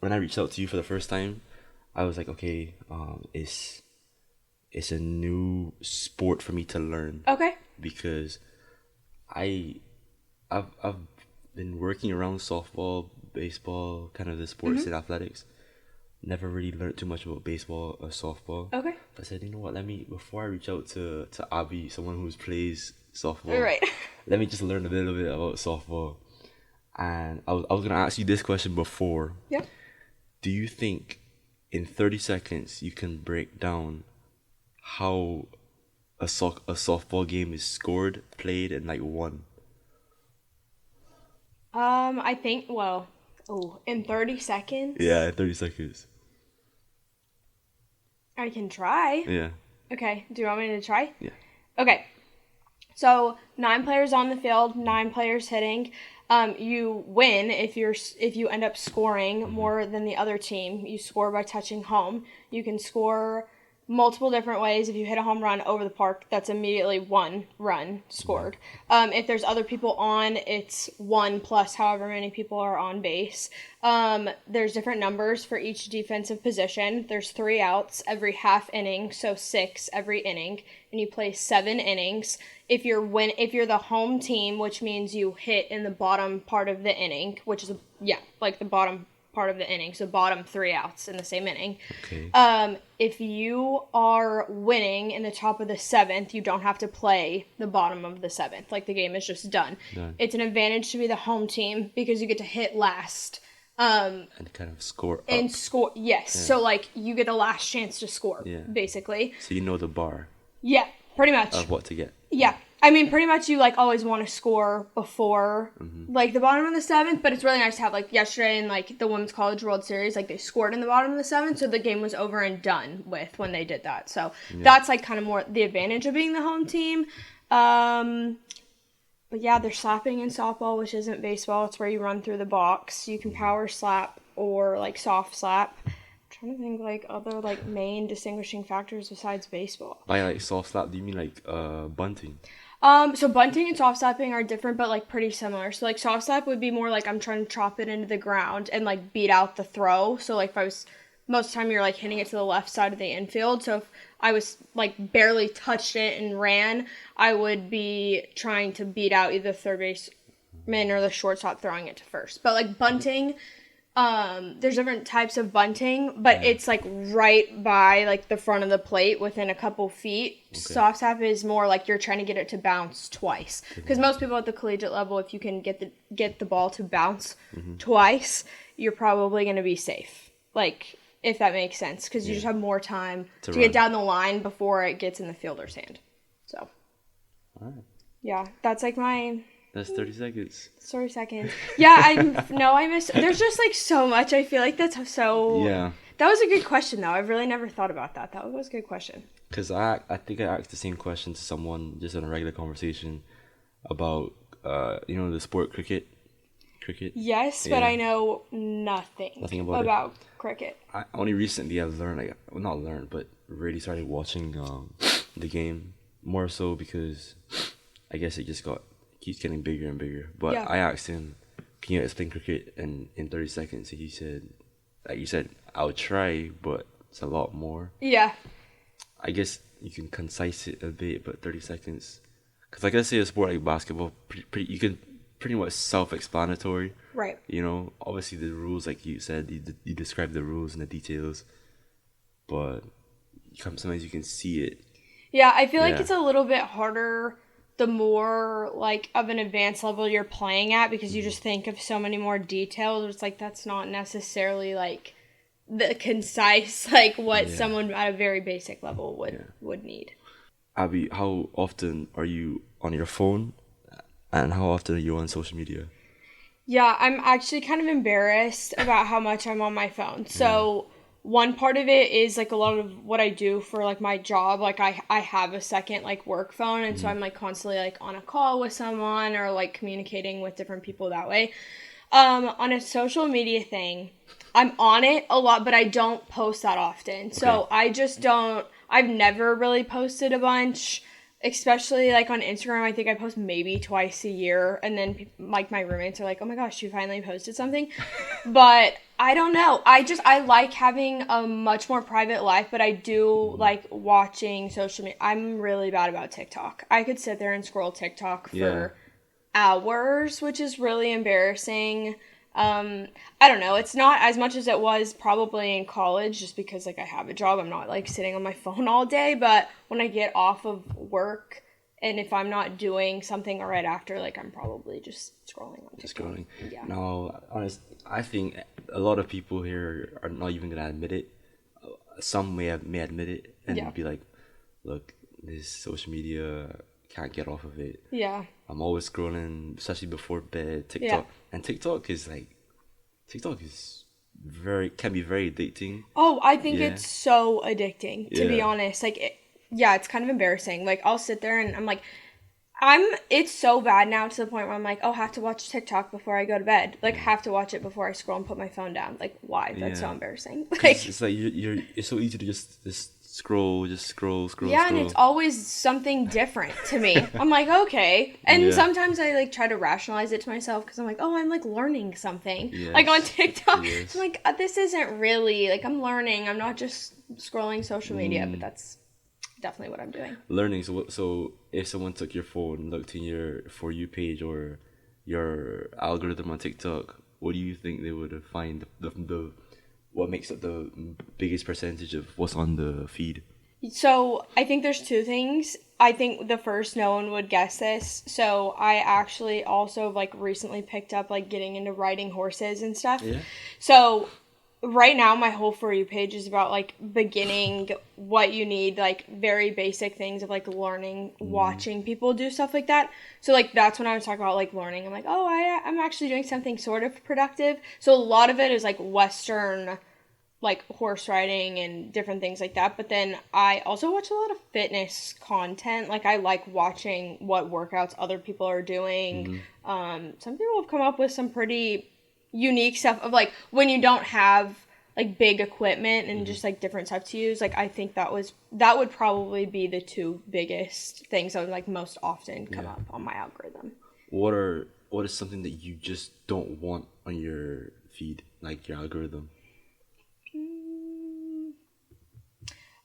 when I reached out to you for the first time, I was like, okay, it's a new sport for me to learn Okay. because I I've been working around softball, baseball, kind of the sports and athletics. Never really learned too much about baseball or softball. Okay. So I said, you know what, let me, before I reach out to Abby, someone who plays All softball, right. let me just learn a little bit about softball. And I was gonna ask you this question before. Yep. Do you think in 30 seconds you can break down how a softball game is scored, played, and like won? I think, well, in 30 Yeah, seconds, in 30 seconds. I can try. Yeah. Okay. Do you want me to try? Yeah. Okay. So 9 players on the field, 9 players hitting. You win if you end up scoring more than the other team. You score by touching home. You can score multiple different ways. If you hit a home run over the park, that's immediately 1 run scored. If there's other people on, it's 1 plus however many people are on base. There's different numbers for each defensive position. There's 3 outs every half inning, so 6 every inning, and you play 7 innings. If you're the home team, which means you hit in the bottom part of the inning, which is like the bottom part of the inning, so bottom 3 outs in the same inning. Okay. If you are winning in the top of the 7th, you don't have to play the bottom of the 7th. Like, the game is just done. Done. It's an advantage to be the home team because you get to hit last. And kind of score up. And score, yes. Yeah. So, like, you get a last chance to score, basically. So you know the bar Yeah, pretty much. of what to get. Yeah. I mean, pretty much you, like, always want to score before, like, the bottom of the 7th, but it's really nice to have, like, yesterday in, like, the Women's College World Series, like, they scored in the bottom of the 7th, so the game was over and done with when they did that. So that's, like, kind of more the advantage of being the home team. But, yeah, there's slapping in softball, which isn't baseball. It's where you run through the box. You can power slap or, like, soft slap. I'm trying to think, like, other, like, main distinguishing factors besides baseball. By, like, soft slap, do you mean, like, bunting? So bunting and soft slapping are different, but, like, pretty similar. So, like, soft slap would be more like I'm trying to chop it into the ground and, like, beat out the throw. So, like, if I was, most of the time you're, like, hitting it to the left side of the infield. So if I was, like, barely touched it and ran, I would be trying to beat out either the third baseman or the shortstop throwing it to first. But, like, bunting, there's different types of bunting, but it's like right by like the front of the plate within a couple feet. Okay. Soft tap is more like you're trying to get it to bounce twice. Because most people at the collegiate level, if you can get the ball to bounce twice, you're probably going to be safe. Like, if that makes sense, because you just have more time to get down the line before it gets in the fielder's hand. So, yeah, that's like my... That's 30 seconds. 30 seconds. Yeah, I missed... There's just, like, so much. I feel like that's so... Yeah. That was a good question, though. I've really never thought about that. That was a good question. Because I think I asked the same question to someone just in a regular conversation about, the sport cricket. Yes, but I know nothing about cricket. I only recently I've learned, not learned, but really started watching the game more so because I guess it just keeps getting bigger and bigger. But I asked him, can you explain cricket in 30 seconds? And he said, like you said, I'll try, but it's a lot more. Yeah. I guess you can concise it a bit, but 30 seconds. Because like I say, a sport like basketball, you can pretty much self-explanatory. Right. You know, obviously the rules, like you said, you describe the rules and the details, but sometimes you can see it. Yeah, I feel like it's a little bit harder the more, like, of an advanced level you're playing at, because you just think of so many more details. It's like, that's not necessarily, like, the concise, like, what someone at a very basic level would need. Abby, how often are you on your phone, and how often are you on social media? Yeah, I'm actually kind of embarrassed about how much I'm on my phone. So... One part of it is, like, a lot of what I do for, like, my job. Like, I have a second, like, work phone, and so I'm, like, constantly, like, on a call with someone or, like, communicating with different people that way. On a social media thing, I'm on it a lot, but I don't post that often. So I just don't... I've never really posted a bunch. Especially, like, on Instagram, I think I post maybe twice a year, and then, like, my roommates are like, oh my gosh, you finally posted something. But I don't know. I like having a much more private life, but I do like watching social media. I'm really bad about TikTok. I could sit there and scroll TikTok for hours, which is really embarrassing. I don't know. It's not as much as it was probably in college, just because like I have a job. I'm not like sitting on my phone all day. But when I get off of work, and if I'm not doing something right after, like I'm probably just scrolling on TikTok. Scrolling. Yeah. No, I think a lot of people here are not even gonna admit it. Some may admit it and be like, "Look, this social media, can't get off of it. Yeah. I'm always scrolling, especially before bed. TikTok, and TikTok is can be very addicting. Oh, I think it's so addicting, to be honest. Like, it's kind of embarrassing. Like, I'll sit there and I'm like, it's so bad now to the point where I'm like, oh, have to watch TikTok before I go to bed. Like, have to watch it before I scroll and put my phone down. Like, why? That's so embarrassing. Like, it's like it's so easy to just scroll. Yeah, and it's always something different to me. I'm like, okay. And sometimes I like try to rationalize it to myself because I'm like, oh, I'm like learning something. Like on TikTok. So I'm like, this isn't really like I'm learning. I'm not just scrolling social media, but that's definitely what I'm doing. Learning. So if someone took your phone, looked in your For You page or your algorithm on TikTok, what do you think they would find the what makes up the biggest percentage of what's on the feed? So I think there's two things. I think the first, no one would guess this. So I actually also like recently picked up like getting into riding horses and stuff. Yeah. So right now my whole For You page is about like beginning what you need, like very basic things of like learning, watching people do stuff like that. So like that's when I was talking about like learning. I'm like, oh, I'm actually doing something sort of productive. So a lot of it is like Western like horse riding and different things like that. But then I also watch a lot of fitness content. Like I like watching what workouts other people are doing. Some people have come up with some pretty unique stuff of like when you don't have like big equipment and just like different stuff to use. Like I think that would probably be the two biggest things that would like most often come up on my algorithm. What is something that you just don't want on your feed, like your algorithm?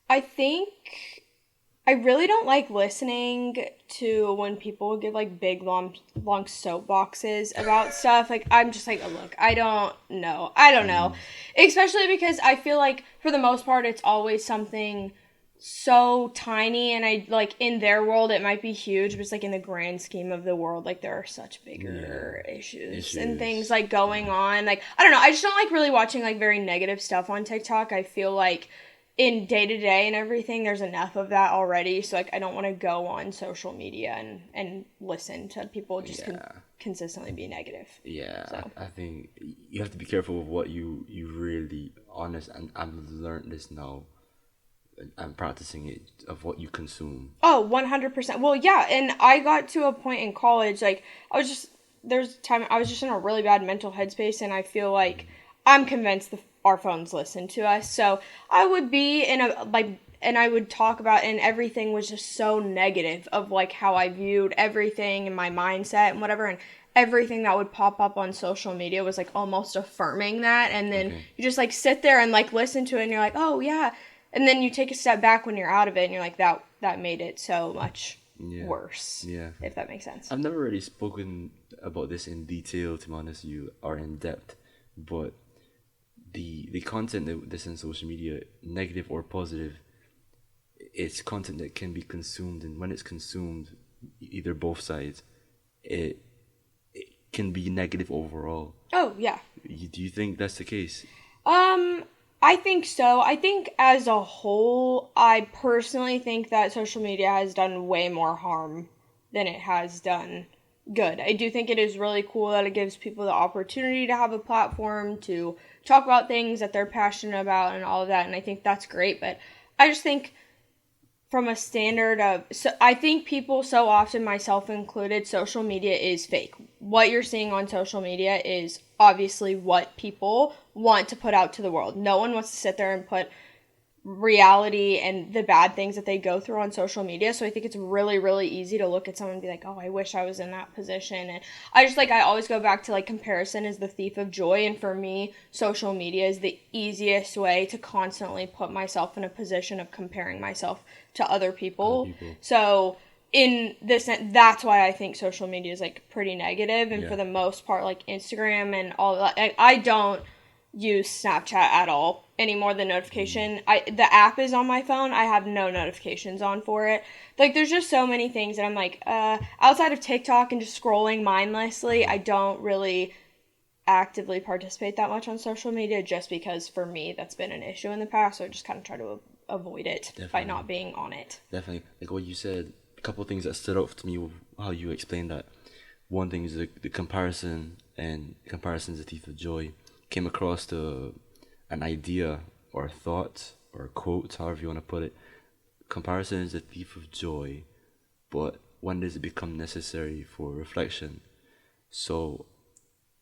I think I really don't like listening to when people give like big long soapboxes about stuff. Like I'm just like, oh, look, I don't know. Especially because I feel like for the most part it's always something so tiny, and I like in their world it might be huge, but it's like in the grand scheme of the world, like there are such bigger issues and things like going on. Like I don't know, I just don't like really watching like very negative stuff on TikTok. I feel like in day-to-day and everything there's enough of that already, so like I don't want to go on social media and listen to people just consistently be negative. I think you have to be careful with what you really honest, and I've learned this now. I'm practicing it of what you consume. Oh, 100%. Well, yeah, and I got to a point in college, like there's time I was just in a really bad mental headspace, and I feel like I'm convinced our phones listen to us. So I would be in a like, and I would talk about, and everything was just so negative of like how I viewed everything and my mindset and whatever, and everything that would pop up on social media was like almost affirming that, and then you just like sit there and like listen to it, and you're like, oh yeah, and then you take a step back when you're out of it, and you're like, that made it so much worse. Yeah, if that makes sense. I've never really spoken about this in detail, to be honest. You are in depth, but the content that's in social media, negative or positive, it's content that can be consumed, and when it's consumed, either both sides, it can be negative overall. Oh yeah. Do you think that's the case? I think so. I think as a whole, I personally think that social media has done way more harm than it has done good. I do think it is really cool that it gives people the opportunity to have a platform to talk about things that they're passionate about and all of that, and I think that's great. But I just think from a standard of, so I think people so often, myself included, social media is fake. What you're seeing on social media is obviously what people want to put out to the world. No one wants to sit there and put reality and the bad things that they go through on social media. So I think it's really, really easy to look at someone and be like, oh, I wish I was in that position. And I always go back to like comparison is the thief of joy. And for me, social media is the easiest way to constantly put myself in a position of comparing myself to other people. So in this, that's why I think social media is like pretty negative. And for the most part, like Instagram and all that, I don't use Snapchat at all anymore. The notification, the app is on my phone. I have no notifications on for it. Like, there's just so many things that I'm like, outside of TikTok and just scrolling mindlessly, I don't really actively participate that much on social media just because for me that's been an issue in the past. So I just kind of try to avoid it by not being on it. Definitely. Like what you said, a couple of things that stood out to me with how you explained that. One thing is the comparison, and comparison is a thief of joy. Came across an idea or a thought or a quote, however you want to put it. Comparison is a thief of joy, but when does it become necessary for reflection? So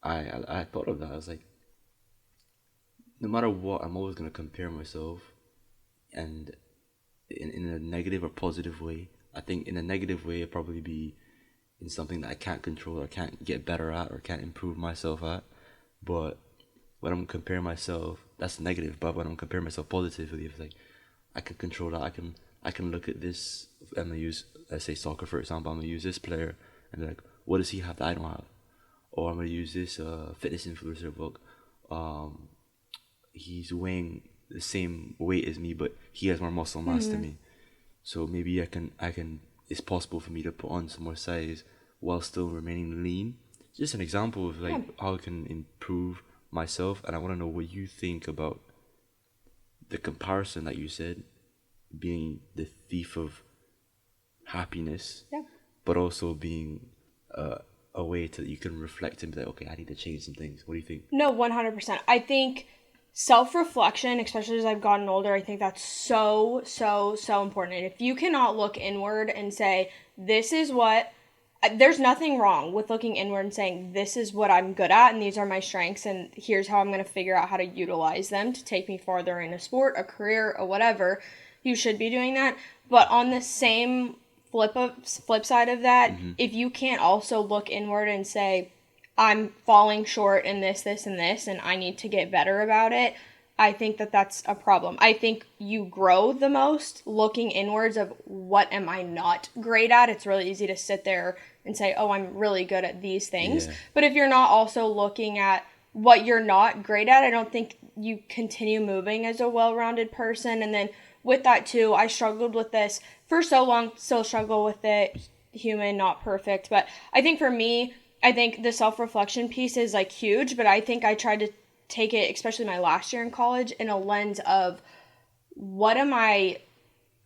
I thought of that. I was like, no matter what, I'm always going to compare myself, and in a negative or positive way. I think in a negative way, it'd probably be in something that I can't control or can't get better at or can't improve myself at. But when I'm comparing myself, that's negative. But when I'm comparing myself positively, it's like I can control that. I can look at this. I'm gonna use, let's say soccer for example. I'm gonna use this player and be like, what does he have that I don't have? Or I'm gonna use this fitness influencer book. He's weighing the same weight as me, but he has more muscle mass than me. So maybe I can. It's possible for me to put on some more size while still remaining lean. Just an example of like how I can improve myself. And I want to know what you think about the comparison that you said being the thief of happiness, but also being a way that you can reflect and be like, okay, I need to change some things. What do you think? No, 100%. I think self-reflection, especially as I've gotten older, I think that's so, so, so important. And if you cannot look inward and say, this is what, there's nothing wrong with looking inward and saying, this is what I'm good at and these are my strengths and here's how I'm going to figure out how to utilize them to take me farther in a sport, a career, or whatever. You should be doing that. But on the same flip side of that, if you can't also look inward and say, I'm falling short in this, this, and this, and I need to get better about it, I think that that's a problem. I think you grow the most looking inwards of what am I not great at. It's really easy to sit there and say, oh, I'm really good at these things. Yeah. But if you're not also looking at what you're not great at, I don't think you continue moving as a well-rounded person. And then with that too, I struggled with this for so long, still struggle with it, human, not perfect. But I think for me, I think the self-reflection piece is like huge, but I think I tried to take it, especially my last year in college, in a lens of what am I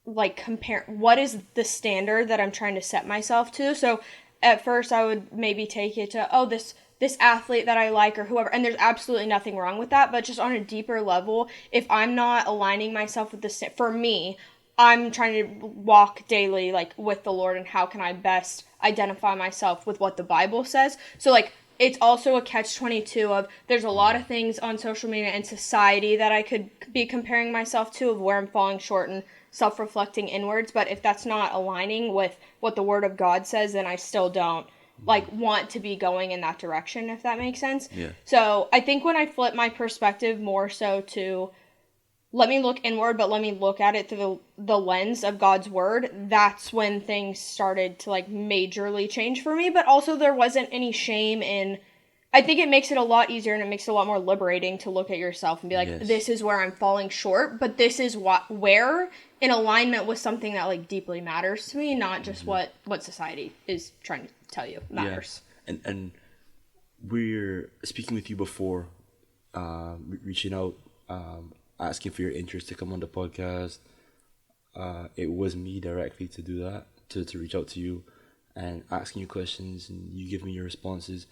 like what is the standard that I'm trying to set myself to? So at first I would maybe take it to, oh, this athlete that I like or whoever, and there's absolutely nothing wrong with that, but just on a deeper level, if I'm not aligning myself with for me, I'm trying to walk daily like with the Lord and how can I best identify myself with what the Bible says. So like it's also a catch-22 of there's a lot of things on social media and society that I could be comparing myself to of where I'm falling short and self-reflecting inwards. But if that's not aligning with what the Word of God says, then I still don't like want to be going in that direction, if that makes sense. Yeah. So I think when I flip my perspective more so to let me look inward, but let me look at it through the lens of God's word, that's when things started to like majorly change for me. But also there wasn't any shame in, I think it makes it a lot easier and it makes it a lot more liberating to look at yourself and be like, this is where I'm falling short, but this is where in alignment with something that like deeply matters to me, not just what society is trying to tell you matters. Yeah. And we're speaking with you before, reaching out, asking for your interest to come on the podcast. It was me directly to do that, to reach out to you and asking you questions and you give me your responses.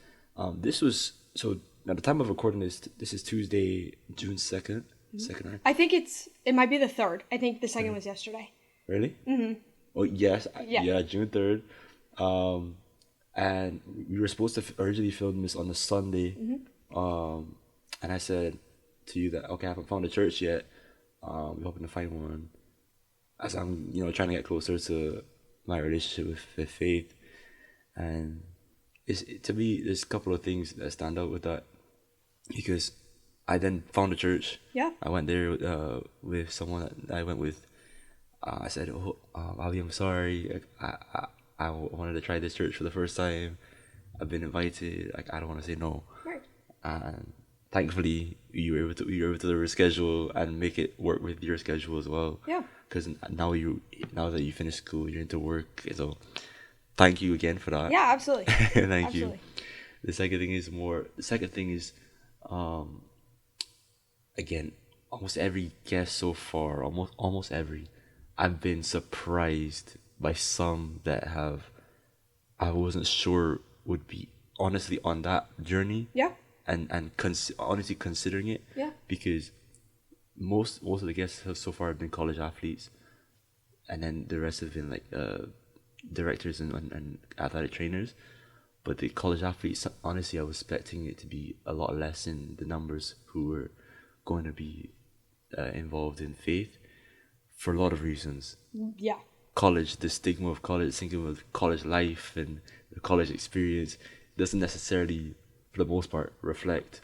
This was, so at the time of recording this is Tuesday, June 2nd. Second, right? I think it might be the 3rd. I think the 2nd was yesterday. Really? Mm-hmm. Oh, yes. Yeah, June 3rd. And we were supposed to originally film this on a Sunday. And I said to you that, okay, I haven't found a church yet. We're hoping to find one as I'm, trying to get closer to my relationship with faith. And to me, there's a couple of things that stand out with that because I then found a church. Yeah. I went there with someone that I went with. I said, "Oh, Ali, I'm sorry. I wanted to try this church for the first time. I've been invited. Like, I don't want to say no." Right. And thankfully, you were able to reschedule and make it work with your schedule as well. Yeah. Because now that you finish school, you're into work. So, thank you again for that. Yeah, absolutely. Thank Absolutely. you. The second thing is, again, almost every guest so far, almost every, I've been surprised by some that I wasn't sure would be honestly on that journey. Yeah. And honestly considering it. Yeah. Because most of the guests so far have been college athletes, and then the rest have been like directors and athletic trainers. But the college athletes, honestly, I was expecting it to be a lot less in the numbers who were going to be involved in faith for a lot of reasons. Yeah. College, the stigma of college, thinking of college life and the college experience doesn't necessarily, for the most part, reflect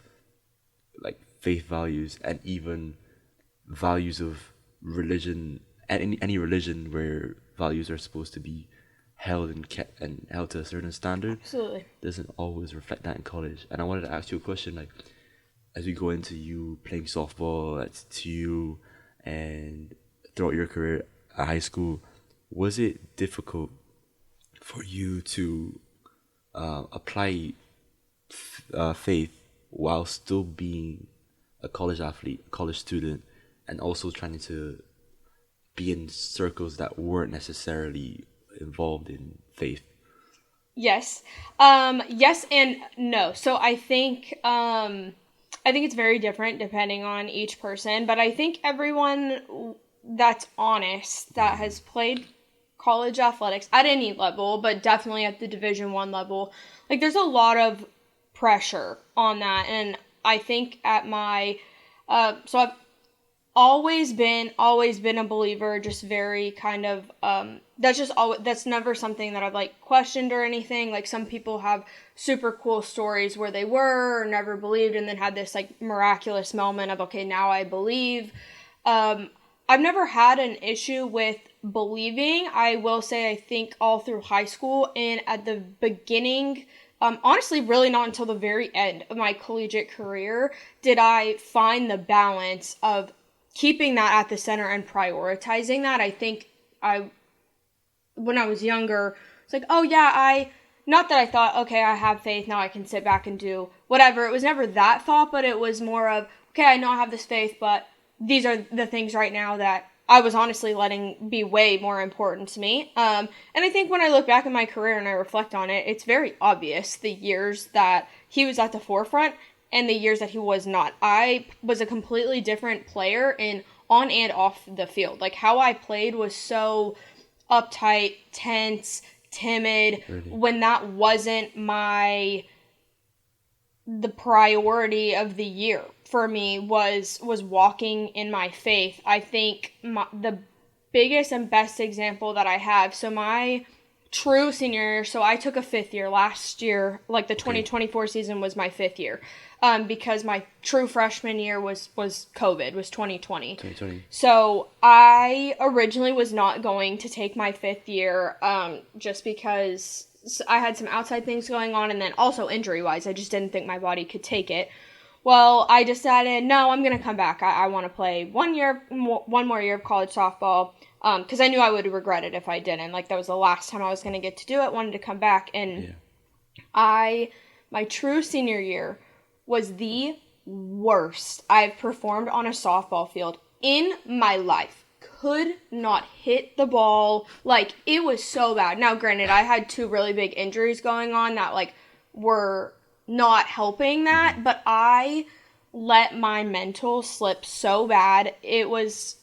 like faith values and even values of religion, and any religion where values are supposed to be held and kept and held to a certain standard. Absolutely. Doesn't always reflect that in college. And I wanted to ask you a question, like, as we go into you playing softball at TU and throughout your career at high school, was it difficult for you to apply faith while still being a college athlete, college student, and also trying to be in circles that weren't necessarily involved in faith? Yes. Yes and no. So I think it's very different depending on each person, but I think everyone that's honest that has played college athletics at any level, but definitely at the Division 1 level, like there's a lot of pressure on that. And I think at my so I've always been a believer, just very kind of that's never something that I've like questioned or anything. Like some people have super cool stories where they were or never believed and then had this like miraculous moment of, okay, now I believe. I've never had an issue with believing. I will say I think all through high school and at the beginning, honestly, really not until the very end of my collegiate career did I find the balance of keeping that at the center and prioritizing that. I think when I was younger, it's like, oh yeah, not that I thought, okay, I have faith, now I can sit back and do whatever. It was never that thought, but it was more of, okay, I know I have this faith, but these are the things right now that I was honestly letting be way more important to me. And I think when I look back at my career and I reflect on it, it's very obvious the years that he was at the forefront and the years that he was not. I was a completely different player on and off the field. Like how I played was so uptight, tense, timid, really? When that wasn't the priority of the year for me was walking in my faith. I think the biggest and best example that I have, so my true senior year, so I took a fifth year last year, like the 2024 season was my fifth year, because my true freshman year was COVID, was 2020. So I originally was not going to take my fifth year, just because I had some outside things going on, and then also injury-wise, I just didn't think my body could take it. Well, I decided, no, I'm going to come back. I want to play one more year of college softball, because I knew I would regret it if I didn't. Like, that was the last time I was going to get to do it, wanted to come back, and my true senior year was the worst I've performed on a softball field in my life. Could not hit the ball. Like, it was so bad. Now, granted, I had 2 really big injuries going on that, like, were not helping that, but I let my mental slip so bad. It was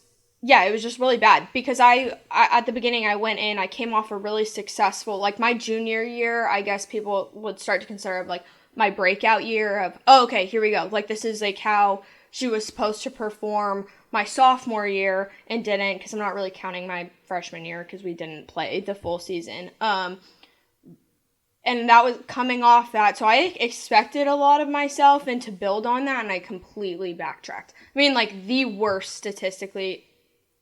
just really bad, because I at the beginning I went in, I came off a really successful, like my junior year, I guess people would start to consider like my breakout year of, oh, okay, here we go. Like, this is like how She was supposed to perform my sophomore year and didn't, because I'm not really counting my freshman year because we didn't play the full season. And that was coming off that. So I expected a lot of myself and to build on that, and I completely backtracked. I mean, like, the worst statistically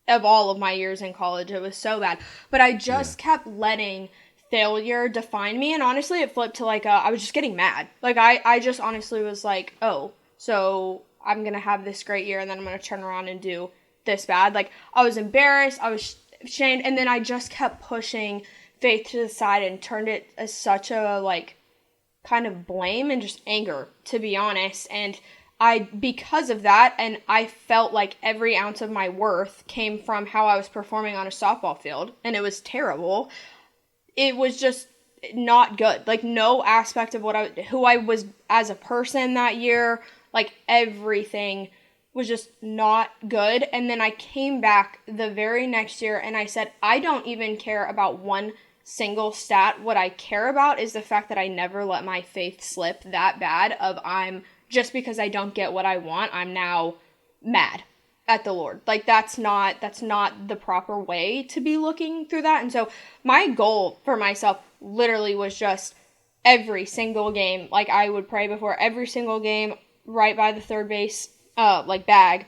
of all of my years in college. It was so bad. But I just kept letting failure define me, and honestly, it flipped to, like, I was just getting mad. Like, I just honestly was like, oh, so I'm going to have this great year, and then I'm going to turn around and do this bad. Like, I was embarrassed, I was ashamed, and then I just kept pushing faith to the side and turned it as such a, like, kind of blame and just anger, to be honest. And because of that, and I felt like every ounce of my worth came from how I was performing on a softball field, and it was terrible. It was just not good. Like, no aspect of who I was as a person that year, like, everything was just not good. And then I came back the very next year and I said, I don't even care about one single stat. What I care about is the fact that I never let my faith slip that bad of just because I don't get what I want, I'm now mad at the Lord. Like, that's not the proper way to be looking through that. And so my goal for myself literally was just every single game, like, I would pray before every single game right by the third base bag,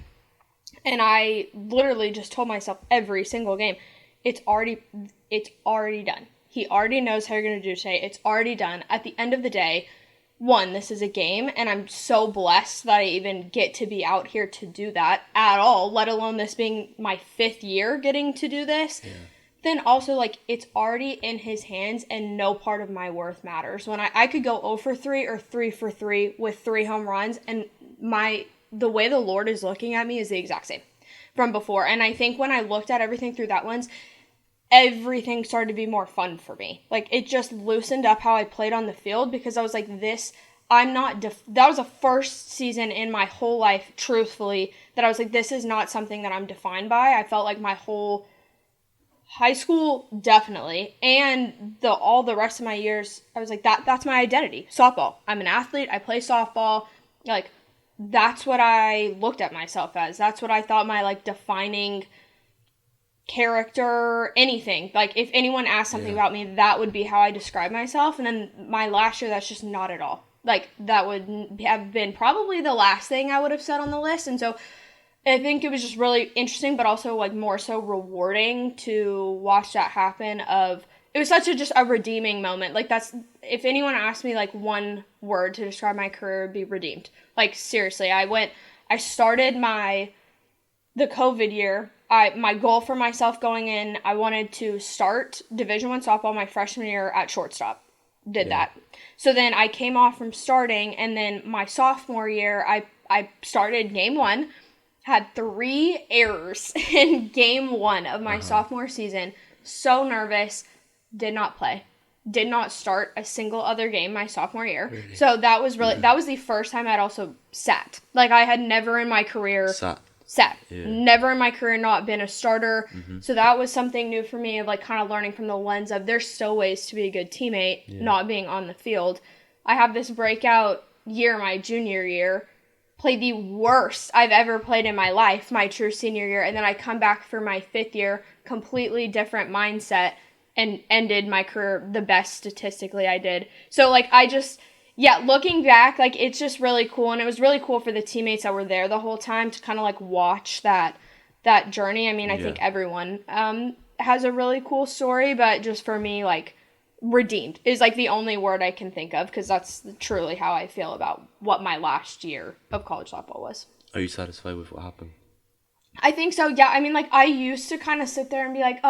and I literally just told myself every single game, it's already done. He already knows how you're going to do today. It's already done. At the end of the day, one, this is a game, and I'm so blessed that I even get to be out here to do that at all, let alone this being my 5th year getting to do this. Yeah. Then also, like, it's already in his hands, and no part of my worth matters. When I could go 0 for 3 or 3 for 3 with 3 home runs, and the way the Lord is looking at me is the exact same from before. And I think when I looked at everything through that lens, everything started to be more fun for me. Like, it just loosened up how I played on the field, because I was like, that was the first season in my whole life, truthfully, that I was like, this is not something that I'm defined by. I felt like my whole high school, definitely, and all the rest of my years, I was like, that's my identity. Softball. I'm an athlete. I play softball. Like, that's what I looked at myself as. That's what I thought my, like, defining character, anything. Like, if anyone asked something about me, that would be how I describe myself. And then my last year, that's just not at all. Like, that would have been probably the last thing I would have said on the list. And so I think it was just really interesting, but also, like, more so rewarding to watch that happen. It was such just a redeeming moment. Like, if anyone asked me, like, one word to describe my career, it would be redeemed. Like, seriously, I started the COVID year. My goal for myself going in, I wanted to start Division I softball my freshman year at shortstop. Did that. So then I came off from starting, and then my sophomore year, I started game 1, had 3 errors in game 1 of my sophomore season. So nervous, did not play. Did not start a single other game my sophomore year. Really? So that was the first time I'd also sat. Like, I had never in my career sat. Yeah. Never in my career not been a starter. Mm-hmm. So that was something new for me, of, like, kind of learning from the lens of there's still ways to be a good teammate, not being on the field. I have this breakout year, my junior year, played the worst I've ever played in my life, my true senior year, and then I come back for my 5th year, completely different mindset, and ended my career the best statistically I did. So, like, looking back, like, it's just really cool, and it was really cool for the teammates that were there the whole time to kind of, like, watch that journey. I mean, I think everyone has a really cool story, but just for me, like, redeemed is, like, the only word I can think of, because that's truly how I feel about what my last year of college softball was. Are you satisfied with what happened? I think so, yeah. I mean, like, I used to kind of sit there and be like,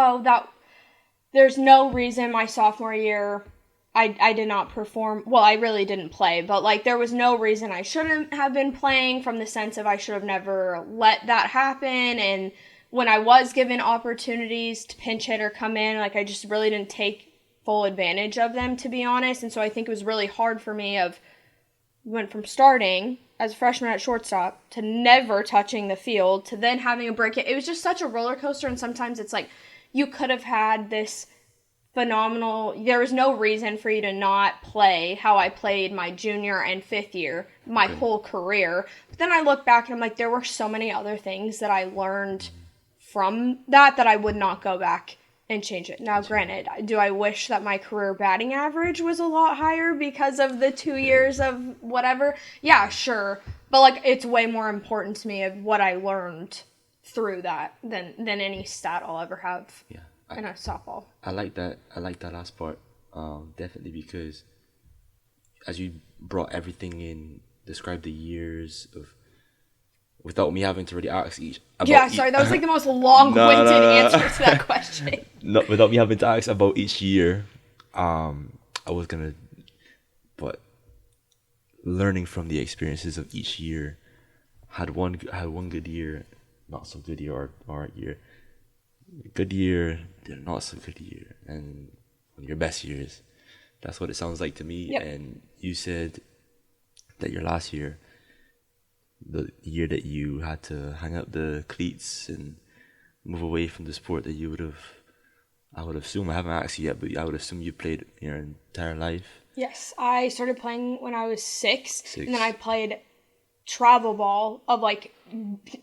there's no reason my sophomore year I did not perform. Well, I really didn't play, but, like, there was no reason I shouldn't have been playing, from the sense of I should have never let that happen. And when I was given opportunities to pinch hit or come in, like, I just really didn't take full advantage of them, to be honest. And so I think it was really hard for me went from starting as a freshman at shortstop to never touching the field to then having a break. It was just such a roller coaster. And sometimes it's like, you could have had this phenomenal. There was no reason for you to not play how I played my junior and fifth year, my whole career. But then I look back and I'm like, there were so many other things that I learned from that I would not go back and change it. Now, granted, do I wish that my career batting average was a lot higher because of the 2 years of whatever? Yeah, sure. But, like, it's way more important to me of what I learned through that than any stat I'll ever have in a softball. I like that. I like that last part. Definitely, because as you brought everything in, described the years of, without me having to really ask each. Sorry, that was like the most long-winded answer to that question. No, without me having to ask about each year, I was gonna, but learning from the experiences of each year, had one good year, not so good year, or alright year, good year, not so good year, and your best years. That's what it sounds like to me. Yep. And you said that your last year, the year that you had to hang up the cleats and move away from the sport that you would have, I would assume, I haven't asked you yet, but I would assume you played your entire life. Yes, I started playing when I was six. And then I played travel ball of like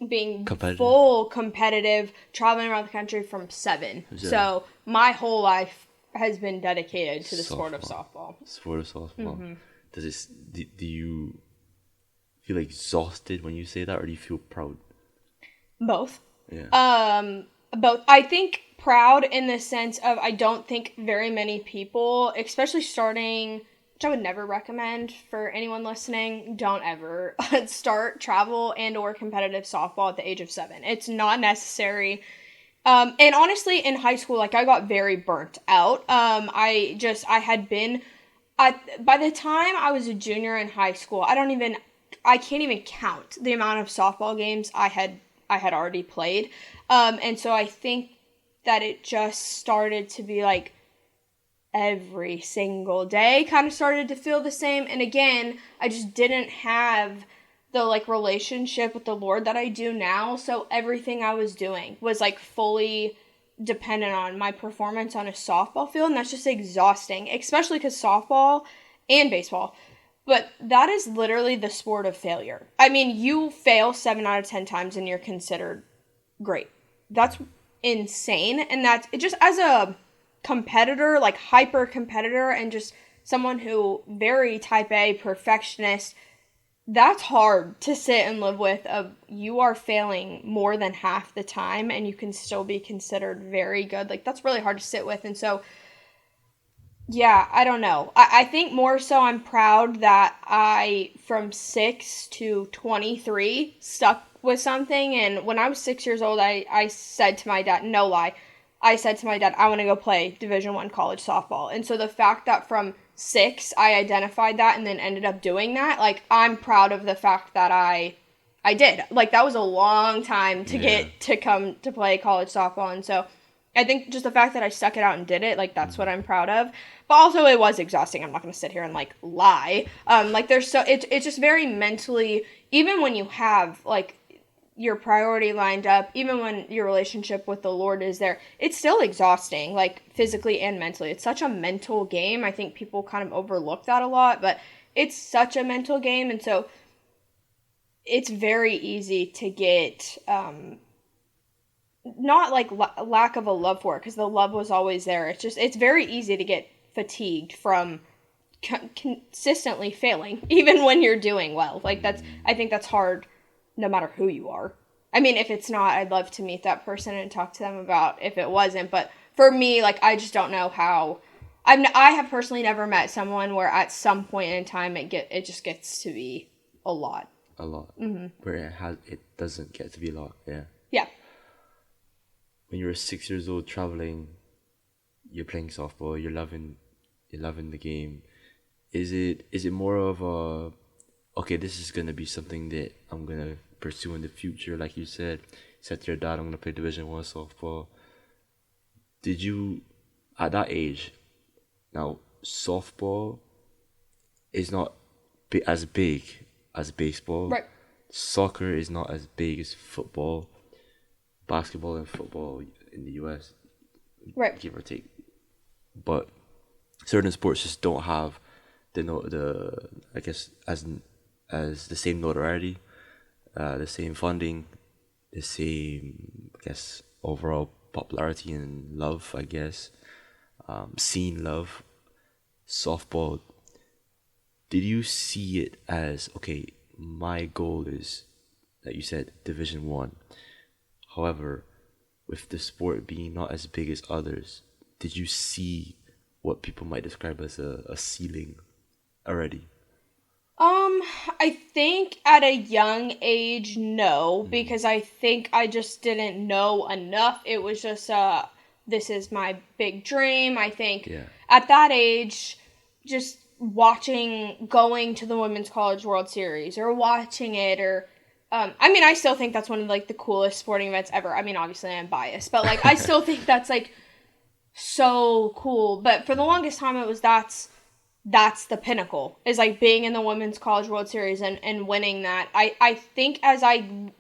being full competitive, traveling around the country from 7. So my whole life has been dedicated to the sport of softball. Mm-hmm. Do you feel exhausted when you say that, or do you feel proud? Both. Yeah. Both. I think proud in the sense of I don't think very many people, especially starting, which I would never recommend for anyone listening, don't ever start travel and or competitive softball at the age of 7. It's not necessary. And honestly, in high school, like I got very burnt out. By the time I was a junior in high school, I can't even count the amount of softball games I had already played. And so I think that it just started to be like every single day kind of started to feel the same. And again, I just didn't have the like relationship with the Lord that I do now. So everything I was doing was like fully dependent on my performance on a softball field. And that's just exhausting, especially because softball and baseball, but that is literally the sport of failure. I mean, you fail 7 out of 10 times and you're considered great. That's insane. And that's it. Just as a competitor, like hyper competitor, and just someone who very type A perfectionist, that's hard to sit and live with. You are failing more than half the time and you can still be considered very good. Like that's really hard to sit with. And so yeah, I don't know. I think more so I'm proud that I, from 6 to 23, stuck with something. And when I was 6 years old, I said to my dad, no lie, I said to my dad, I want to go play Division I college softball. And so the fact that from 6, I identified that and then ended up doing that, like, I'm proud of the fact that I did. Like, that was a long time to get to come to play college softball. And so I think just the fact that I stuck it out and did it, like, that's what I'm proud of. But also it was exhausting. I'm not going to sit here and, like, lie. It's just very mentally, even when you have, like, your priority lined up, even when your relationship with the Lord is there, it's still exhausting, like, physically and mentally. It's such a mental game. I think people kind of overlook that a lot, but it's such a mental game. And so it's very easy to get, not like lack of a love for it, because the love was always there. It's very easy to get fatigued from consistently failing, even when you're doing well. Like I think that's hard no matter who you are. I mean, if it's not, I'd love to meet that person and talk to them about if it wasn't. But for me, like, I just don't know how. I have personally never met someone where at some point in time it just gets to be a lot. A lot. Mm-hmm. Where it doesn't get to be a lot. Yeah. Yeah. When you're 6 years old, traveling, you're playing softball, you're loving the game. Is it more of a, okay, this is gonna be something that I'm gonna pursue in the future, like you said to your dad, I'm gonna play Division I softball. Did you, at that age, now softball is not as big as baseball. Right. Soccer is not as big as football. Basketball and football in the US, right, give or take but certain sports just don't have the I guess as the same notoriety, the same funding, the same I guess overall popularity and love. I guess scene love. Softball. Did you see it as okay? My goal is that you said Division 1. However, with the sport being not as big as others, did you see what people might describe as a ceiling already? I think at a young age, no, because I think I just didn't know enough. It was just, this is my big dream. I think at that age, just going to the Women's College World Series or watching it or, I mean, I still think that's one of, like, the coolest sporting events ever. I mean, obviously I'm biased, but, like, I still think that's, like, so cool. But for the longest time, it was that's the pinnacle, is like being in the Women's College World Series and winning that. I think as I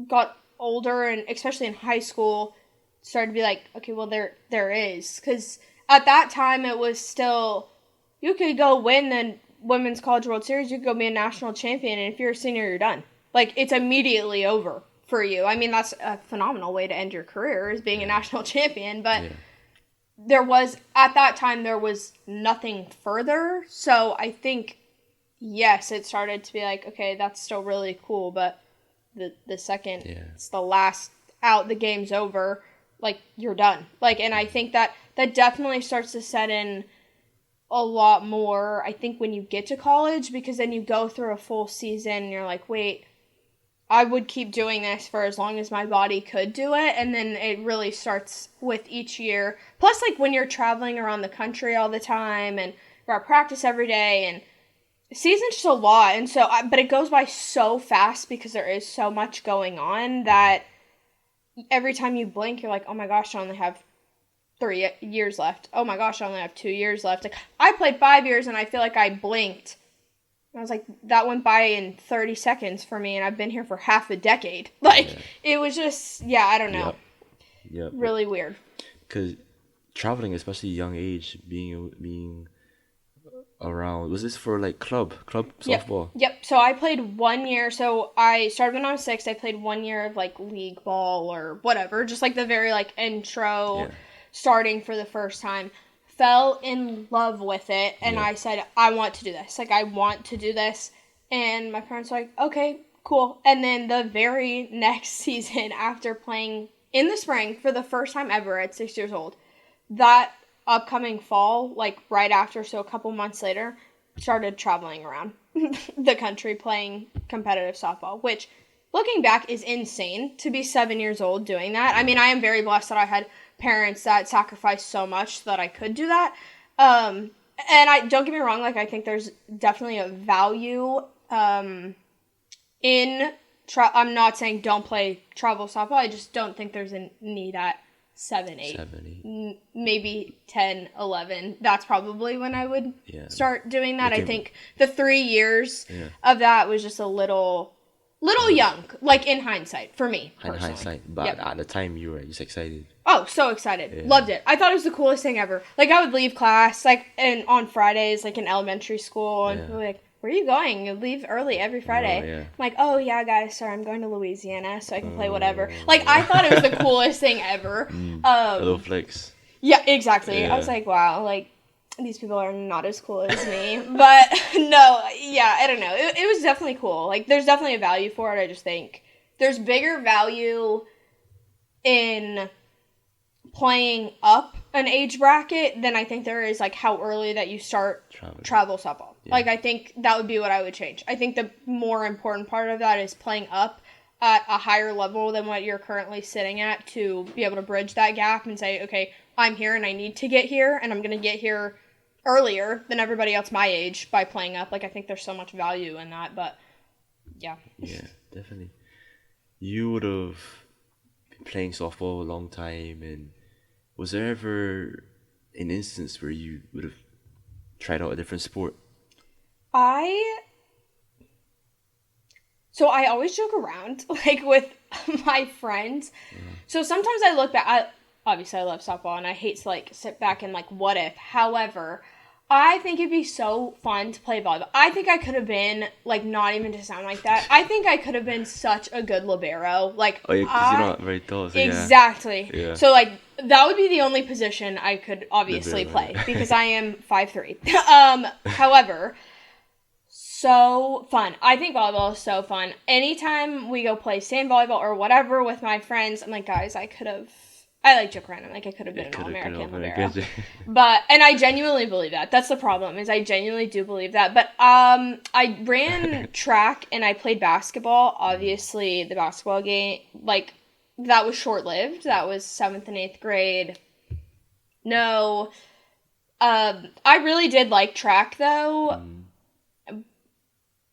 got older and especially in high school, started to be like, okay, well there is. Because at that time it was still, you could go win the Women's College World Series, you could go be a national champion, and if you're a senior, you're done. Like, it's immediately over for you. I mean, that's a phenomenal way to end your career, is being a national champion, but at that time, there was nothing further. So I think, yes, it started to be like, okay, that's still really cool. But the second it's the last out, the game's over, like, you're done. Like, and I think that definitely starts to set in a lot more, I think, when you get to college, because then you go through a full season and you're like, wait, I would keep doing this for as long as my body could do it, and then it really starts with each year. Plus, like, when you're traveling around the country all the time, and you're at practice every day, and season's just a lot, and so, but it goes by so fast because there is so much going on that every time you blink, you're like, oh my gosh, I only have 3 years left. Oh my gosh, I only have 2 years left. Like, I played 5 years, and I feel like I blinked. I was like, that went by in 30 seconds for me, and I've been here for half a decade. Like, it was just, I don't know. Yep. Really weird. Because traveling, especially young age, being around, was this for, like, club softball? Yep. So I played 1 year. So I started when I was 6. I played 1 year of, like, league ball or whatever. Just, like, the very, like, intro, starting for the first time. Fell in love with it, and I said, I want to do this. Like, I want to do this. And my parents were like, okay, cool. And then the very next season, after playing in the spring for the first time ever at 6 years old, that upcoming fall, like right after, so a couple months later, started traveling around the country playing competitive softball, which, looking back, is insane to be 7 years old doing that. I mean, I am very blessed that I had parents that sacrificed so much so that I could do that. And I don't get me wrong, like, I think there's definitely a value in I'm not saying don't play travel softball. I just don't think there's a need at 7, 8. Maybe 10, 11. That's probably when I would start doing that. I think the 3 years of that was just a little young, like, in hindsight, for me, personally. In hindsight, but at the time you were just excited. Oh, so excited. Loved it. I thought it was the coolest thing ever. Like, I would leave class, like, and on Fridays, like, in elementary school, and people were like, where are you going? You leave early every Friday. I'm like, oh, yeah, guys, sorry, I'm going to Louisiana so I can play whatever. Like, I thought it was the coolest thing ever. A little flex. Yeah, exactly. I was like, wow, like, these people are not as cool as me. But, no, I don't know. It was definitely cool. Like, there's definitely a value for it. I just think there's bigger value in playing up an age bracket than I think there is, like, how early that you start travel softball. Like, I think that would be what I would change. I think the more important part of that is playing up at a higher level than what you're currently sitting at, to be able to bridge that gap and say, okay, I'm here and I need to get here, and I'm going to get here earlier than everybody else my age by playing up. Like, I think there's so much value in that, but yeah. Yeah, definitely. You would have been playing softball a long time, and was there ever an instance where you would have tried out a different sport? So I always joke around, like, with my friends. So sometimes I look back, obviously I love softball and I hate to like sit back and like what if. However, I think it'd be so fun to play volleyball. I think I could have been, like, not even to sound like that, I think I could have been such a good libero. Like, Oh, yeah, because you're not very tall, so exactly. Yeah. So, like, that would be the only position I could obviously play because I am 5'3". However, so fun. I think volleyball is so fun. Anytime we go play sand volleyball or whatever with my friends, I'm like, guys, I like joke around. I'm like, I could have been an All-American libero. But, and I genuinely believe that. That's the problem, is I genuinely do believe that. But I ran track and I played basketball. Obviously, the basketball game, like, that was short-lived. That was 7th and 8th grade. No. I really did like track, though.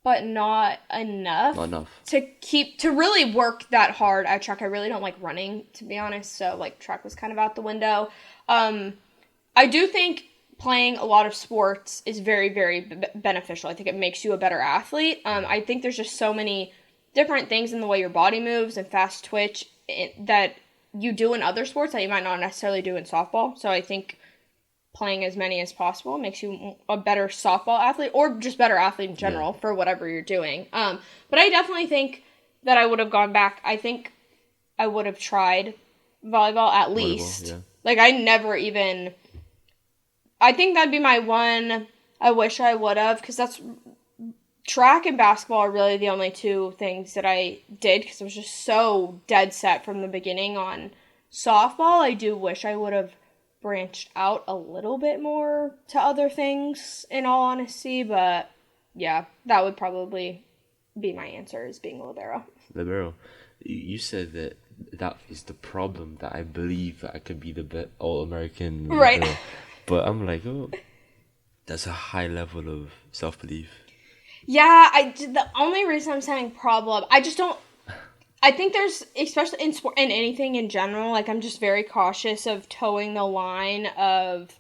But not enough. Not enough. To really work that hard at track. I really don't like running, to be honest. So, like, track was kind of out the window. I do think playing a lot of sports is very, very beneficial. I think it makes you a better athlete. I think there's just so many different things in the way your body moves and fast twitch that you do in other sports that you might not necessarily do in softball. So I think playing as many as possible makes you a better softball athlete or just better athlete in general for whatever you're doing. But I definitely think that I would have gone back. I think I would have tried volleyball at least. Yeah. Like, I never even... I think that'd be my one I wish I would have, because that's... Track and basketball are really the only two things that I did, because I was just so dead set from the beginning on softball. I do wish I would have branched out a little bit more to other things, in all honesty, but yeah, that would probably be my answer, is being a libero. Libero. You said that is the problem, that I believe that I could be the All-American libero. Right. But I'm like, oh, that's a high level of self-belief. Yeah, the only reason I'm saying problem, I just don't, I think there's, especially in sport, in anything in general, like, I'm just very cautious of towing the line of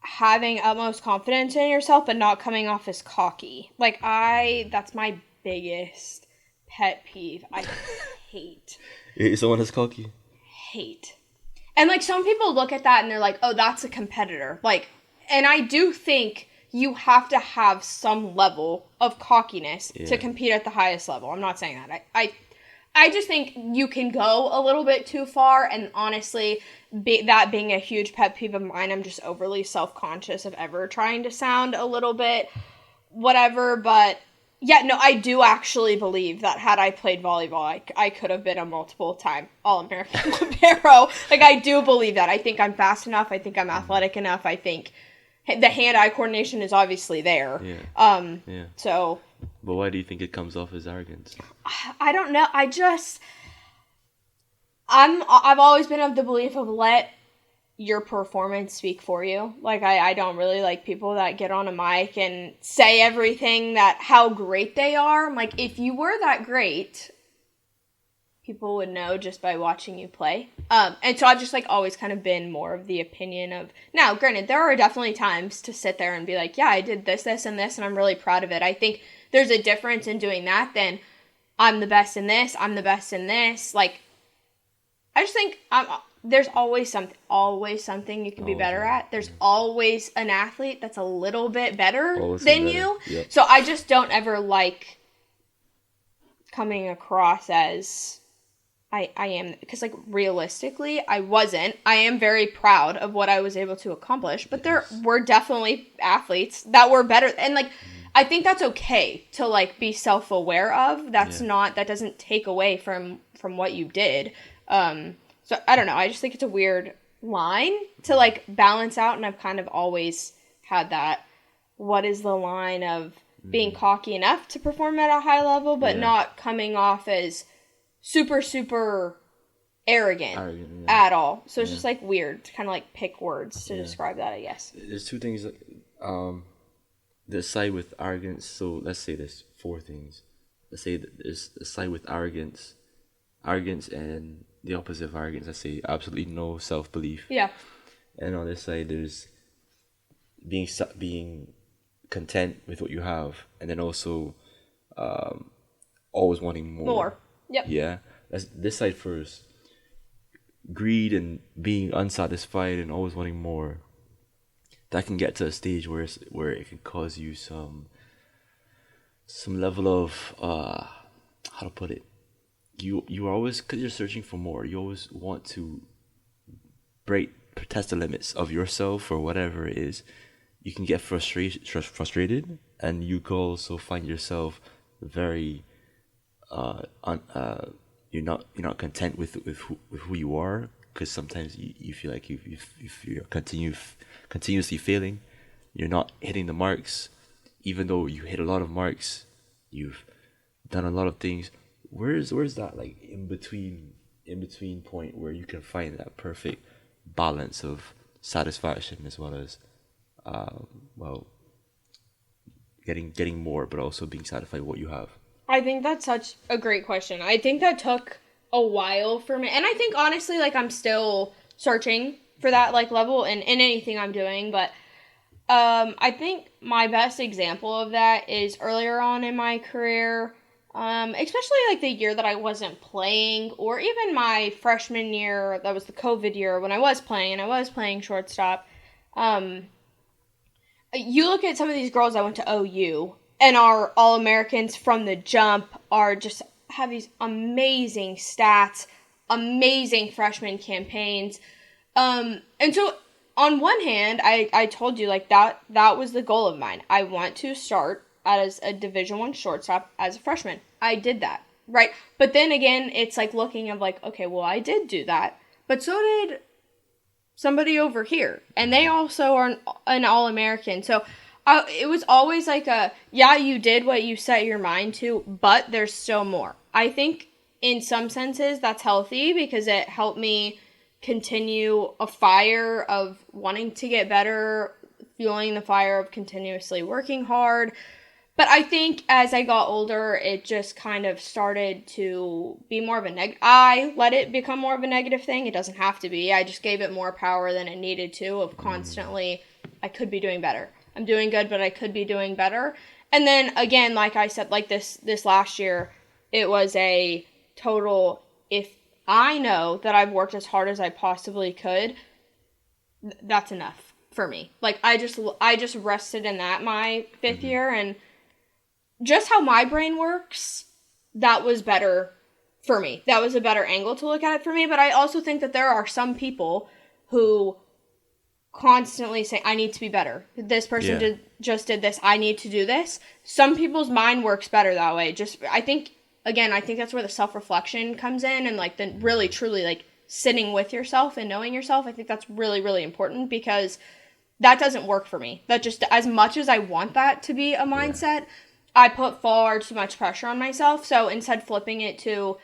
having utmost confidence in yourself but not coming off as cocky. Like, that's my biggest pet peeve. I hate. Someone that's cocky? Hate. And, like, some people look at that and they're like, oh, that's a competitor. Like, and I do think you have to have some level of cockiness to compete at the highest level. I'm not saying that. I just think you can go a little bit too far, and honestly, that being a huge pet peeve of mine, I'm just overly self-conscious of ever trying to sound a little bit whatever, but yeah, no, I do actually believe that had I played volleyball, I could have been a multiple-time All-American libero. Like, I do believe that. I think I'm fast enough. I think I'm athletic enough. I think the hand-eye coordination is obviously there. Yeah. So... But why do you think it comes off as arrogance? I don't know. I've always been of the belief of let your performance speak for you. Like, I don't really like people that get on a mic and say everything how great they are. I'm like, if you were that great, people would know just by watching you play. And so I've just, like, always kind of been more of the opinion of... Now, granted, there are definitely times to sit there and be like, yeah, I did this, and this, and I'm really proud of it. I think there's a difference in doing that than I'm the best in this, I'm the best in this. Like, I just think there's always something you can be better at. There's always an athlete that's a little bit better than you. Yep. So I just don't ever like coming across as I am, because, like, realistically, I wasn't. I am very proud of what I was able to accomplish, but there were definitely athletes that were better, and, like, I think that's okay to, like, be self-aware of. That doesn't take away from what you did. So, I don't know. I just think it's a weird line to, like, balance out, and I've kind of always had that. What is the line of being cocky enough to perform at a high level, but not coming off as super, super arrogant at all. So it's just, like, weird to kind of, like, pick words to describe that, I guess. There's two things that side with arrogance. So let's say there's four things. Let's say that there's a side with arrogance, and the opposite of arrogance, let's say absolutely no self-belief. Yeah. And on this side, there's being content with what you have, and then also always wanting more. Yep. Yeah. This side first. greed and being unsatisfied and always wanting more, that can get to a stage where it can cause you some level of how to put it. You are always, because you're searching for more. You always want to break test the limits of yourself or whatever it is. You can get frustrated, and you can also find yourself very you're not content with who you are, because sometimes you feel like if you're continuously failing, you're not hitting the marks, even though you hit a lot of marks, you've done a lot of things. Where's that like in between point where you can find that perfect balance of satisfaction as well as well getting more, but also being satisfied with what you have? I think that's such a great question. I think that took a while for me. And I think honestly, like, I'm still searching for that, like, level in anything I'm doing. But I think my best example of that is earlier on in my career, especially, like, the year that I wasn't playing, or even my freshman year, that was the COVID year when I was playing, and I was playing shortstop. You look at some of these girls that went to OU and are All-Americans from the jump, are just have these amazing stats, amazing freshman campaigns. And so on one hand, I told you, like, that was the goal of mine. I want to start as a Division I shortstop as a freshman. I did that, right? But then again, it's like looking of like, okay, well, I did do that, but so did somebody over here, and they also are an All-American. So it was always like yeah, you did what you set your mind to, but there's still more. I think in some senses that's healthy, because it helped me continue a fire of wanting to get better, fueling the fire of continuously working hard. But I think as I got older, it just kind of started to be more of a I let it become more of a negative thing. It doesn't have to be. I just gave it more power than it needed to, of constantly, I could be doing better. I'm doing good, but I could be doing better. And then again, like I said, like this last year, it was a total, if I know that I've worked as hard as I possibly could, that's enough for me. Like, I just rested in that my fifth year, and just how my brain works, that was better for me. That was a better angle to look at it for me. But I also think that there are some people who constantly say, I need to be better. This person just did this. I need to do this. Some people's mind works better that way. I think that's where the self-reflection comes in, and like the really, truly, like, sitting with yourself and knowing yourself. I think that's really, really important, because that doesn't work for me. That just, as much as I want that to be a mindset, I put far too much pressure on myself. So instead, flipping it to,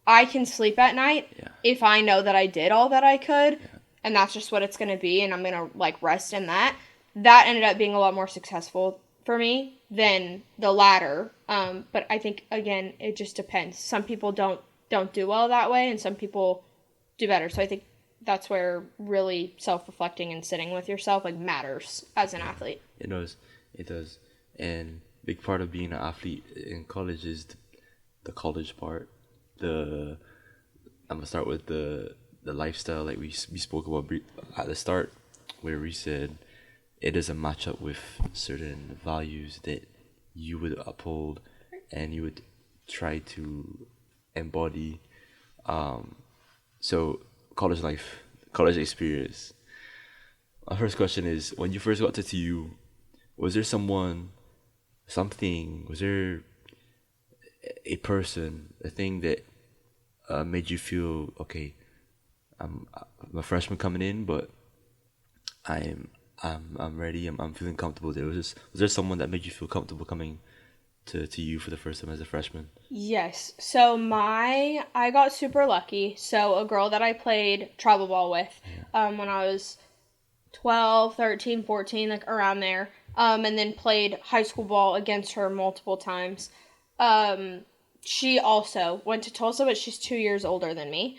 I can sleep at night if I know that I did all that I could, and that's just what it's going to be, and I'm going to, like, rest in that. That ended up being a lot more successful for me than the latter. But I think, again, it just depends. Some people don't do well that way, and some people do better. So I think that's where really self-reflecting and sitting with yourself, like, matters as an athlete. It does. And big part of being an athlete in college is the college part. I'm gonna start with the lifestyle, like we spoke about at the start, where we said it doesn't match up with certain values that you would uphold and you would try to embody. So college life, college experience. My first question is, when you first got to TU, was there something, was there a person, a thing that made you feel, okay, I'm a freshman coming in, but I'm ready. I'm feeling comfortable there. Was there someone that made you feel comfortable coming to you for the first time as a freshman? Yes. So I got super lucky. So a girl that I played travel ball with when I was 12, 13, 14, like around there, and then played high school ball against her multiple times. She also went to Tulsa, but she's 2 years older than me.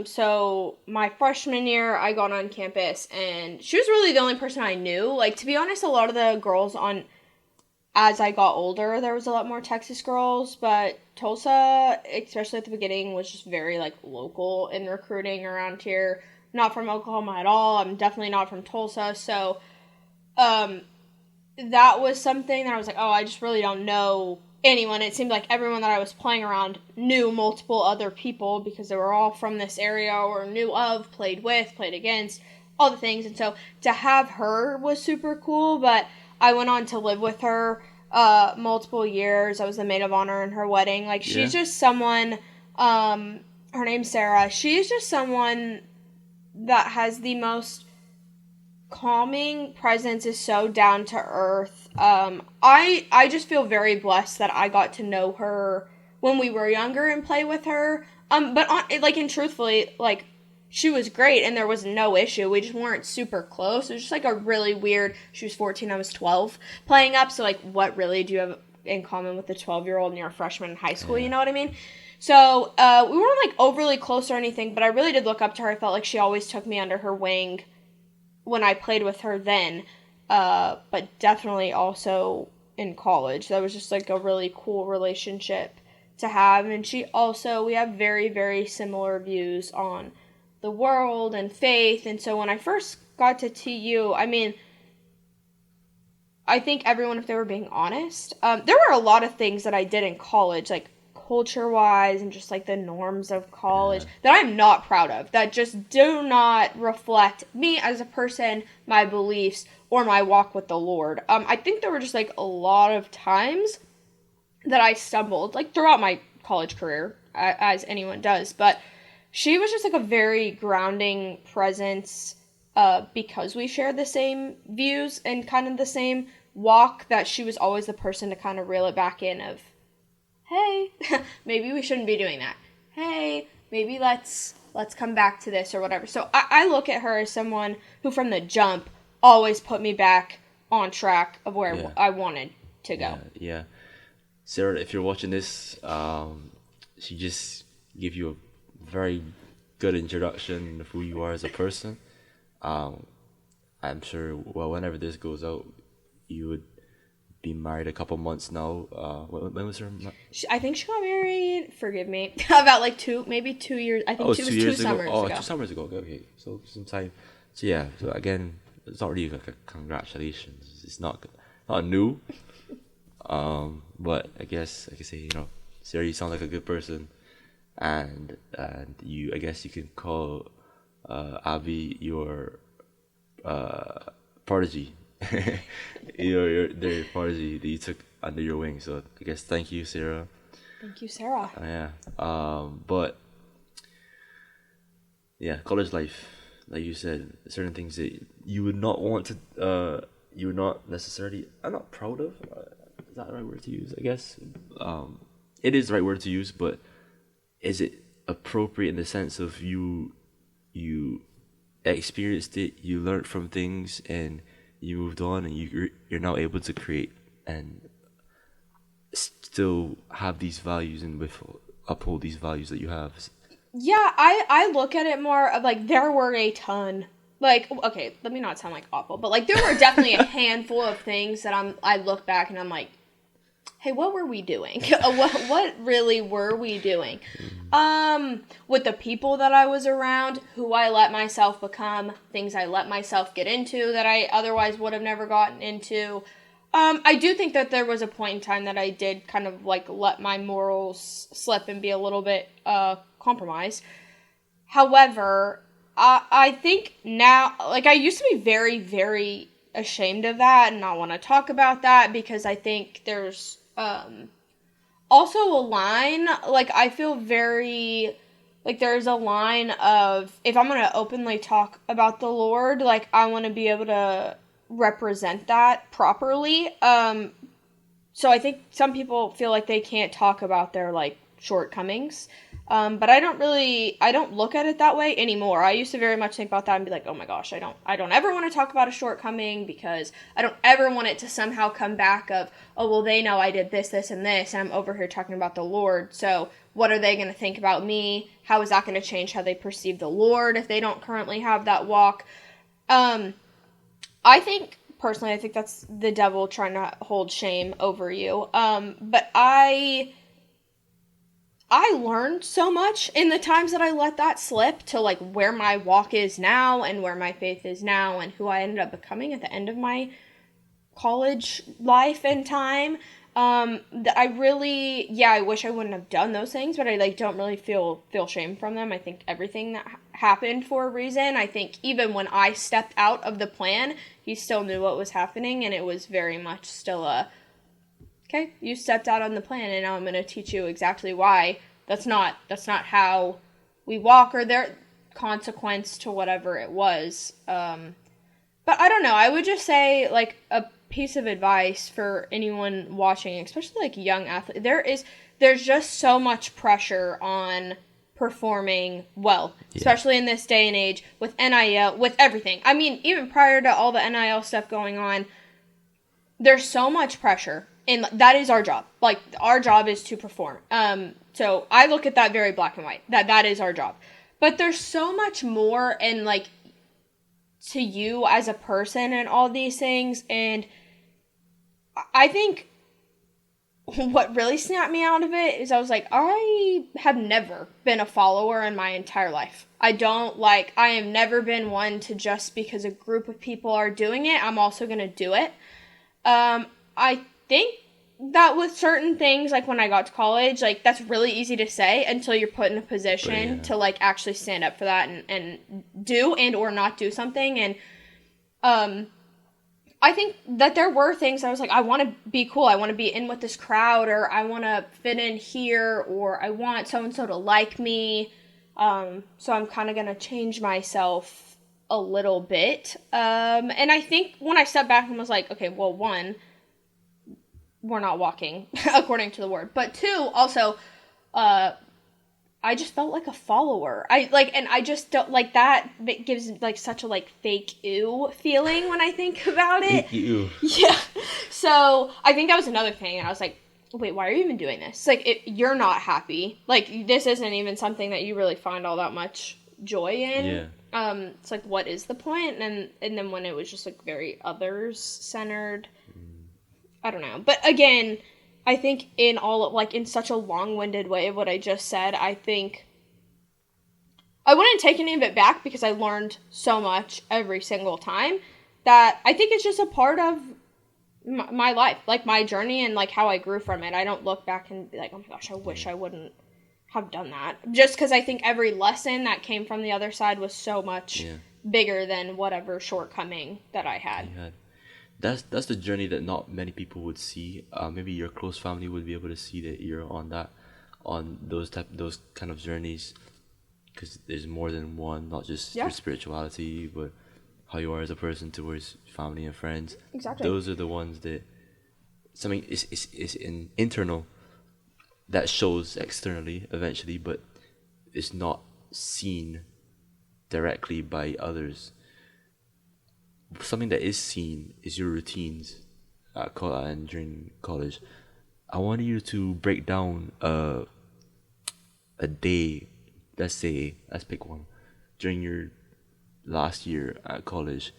So my freshman year, I got on campus, and she was really the only person I knew. Like, to be honest, a lot of the girls on as I got older, there was a lot more Texas girls, but Tulsa, especially at the beginning, was just very like local in recruiting around here. Not from Oklahoma at all. I'm definitely not from Tulsa, so um, that was something that I was like, oh, I just really don't know anyone. It seemed like everyone that I was playing around knew multiple other people because they were all from this area or knew of, played with, played against, all the things. And so to have her was super cool, but I went on to live with her multiple years. I was the maid of honor in her wedding. Like, she's just someone, her name's Sarah. She's just someone that has the most calming presence, is so down to earth. I just feel very blessed that I got to know her when we were younger and play with her. But and truthfully, like, she was great and there was no issue. We just weren't super close. It was just like a really weird. She was 14, I was 12 playing up. So like, what really do you have in common with the 12-year-old and you're a freshman in high school? You know what I mean? So we weren't like overly close or anything, but I really did look up to her. I felt like she always took me under her wing when I played with her then, but definitely also in college. That was just like a really cool relationship to have. And we have very, very similar views on the world and faith. And so when I first got to TU, I mean, I think everyone, if they were being honest, there were a lot of things that I did in college, like culture-wise and just like the norms of college that I'm not proud of, that just do not reflect me as a person, my beliefs, or my walk with the Lord. I think there were just like a lot of times that I stumbled, like throughout my college career, as anyone does, but she was just like a very grounding presence because we shared the same views and kind of the same walk, that she was always the person to kind of reel it back in of, hey, maybe we shouldn't be doing that. Hey, maybe let's come back to this or whatever. So I look at her as someone who from the jump always put me back on track of where I wanted to go. Yeah. Sarah, if you're watching this, she just gave you a very good introduction of who you are as a person. I'm sure, well, whenever this goes out, you would be married a couple months now. When was her? I think she got married. Forgive me. About like 2 years. I think it was 2 summers ago. 2 summers ago. Okay, so some time. So yeah. So again, it's not really like a congratulations. It's not new. But I guess I can say, Sarah, you sound like a good person, and I guess you can call Abby your prodigy. You're the prodigy that you took under your wing. So I guess thank you, Sarah. Thank you, Sarah. But yeah, college life, like you said, certain things that you would not want to, you would not necessarily. I'm not proud of. Is that the right word to use? I guess. It is the right word to use, but is it appropriate in the sense of you experienced it, you learned from things, and you moved on, and you're now able to create and still have these values and uphold these values that you have. Yeah, I look at it more of like, there were a ton. Like, okay, let me not sound like awful, but like there were definitely a handful of things that I look back and I'm like, hey, what were we doing? what really were we doing? With the people that I was around, who I let myself become, things I let myself get into that I otherwise would have never gotten into. I do think that there was a point in time that I did kind of like let my morals slip and be a little bit compromised. However, I think now, like, I used to be very, very ashamed of that and not want to talk about that because I think there's also a line, like, I feel very, like, there's a line of, if I'm going to openly talk about the Lord, like, I want to be able to represent that properly. So I think some people feel like they can't talk about their, like, shortcomings. But I don't look at it that way anymore. I used to very much think about that and be like, oh my gosh, I don't ever want to talk about a shortcoming because I don't ever want it to somehow come back of, oh, well, they know I did this, this, and this, and I'm over here talking about the Lord. So what are they going to think about me? How is that going to change how they perceive the Lord if they don't currently have that walk? I think personally, I think that's the devil trying to hold shame over you. But I learned so much in the times that I let that slip to, like, where my walk is now and where my faith is now and who I ended up becoming at the end of my college life and time. That I really, I wish I wouldn't have done those things, but I, like, don't really feel shame from them. I think everything that happened for a reason. I think even when I stepped out of the plan, he still knew what was happening, and it was very much still okay, you stepped out on the plan, and now I'm going to teach you exactly why. That's not how we walk, or their consequence to whatever it was. But I don't know. I would just say, like, a piece of advice for anyone watching, especially, like, young athletes. There's just so much pressure on performing well, especially in this day and age with NIL, with everything. I mean, even prior to all the NIL stuff going on, there's so much pressure, and that is our job. Like, our job is to perform. So I look at that very black and white. That is our job. But there's so much more, and, like, to you as a person and all these things, and I think what really snapped me out of it is I was like, I have never been a follower in my entire life. I have never been one to, just because a group of people are doing it, I'm also going to do it. I think that with certain things, like when I got to college, like, that's really easy to say until you're put in a position to, like, actually stand up for that and do and or not do something. And I think that there were things I was like, I want to be cool. I want to be in with this crowd, or I want to fit in here, or I want so-and-so to like me. So I'm kind of going to change myself a little bit. And I think when I stepped back and was like, okay, well, one, we're not walking according to the word. But two, also, I just felt like a follower. I just don't like that. It gives, like, such a, like, fake ew feeling when I think about it. Fake ew. Yeah. So I think that was another thing. And I was like, wait, why are you even doing this? Like, you're not happy. Like, this isn't even something that you really find all that much joy in. Yeah. It's like, what is the point? And then when it was just, like, very others centered, I don't know. But again, I think in such a long-winded way of what I just said, I think I wouldn't take any of it back because I learned so much every single time that I think it's just a part of my life, like, my journey and, like, how I grew from it. I don't look back and be like, oh my gosh, I wish I wouldn't have done that. Just because I think every lesson that came from the other side was so much bigger than whatever shortcoming that I had. That's the journey that not many people would see. Maybe your close family would be able to see that you're on those kind of journeys, because there's more than one, not just your spirituality, but how you are as a person towards family and friends. Exactly. Those are the ones that something is internal that shows externally eventually, but it's not seen directly by others. Something that is seen is your routines and during college. I want you to break down a day, let's pick one, during your last year at college,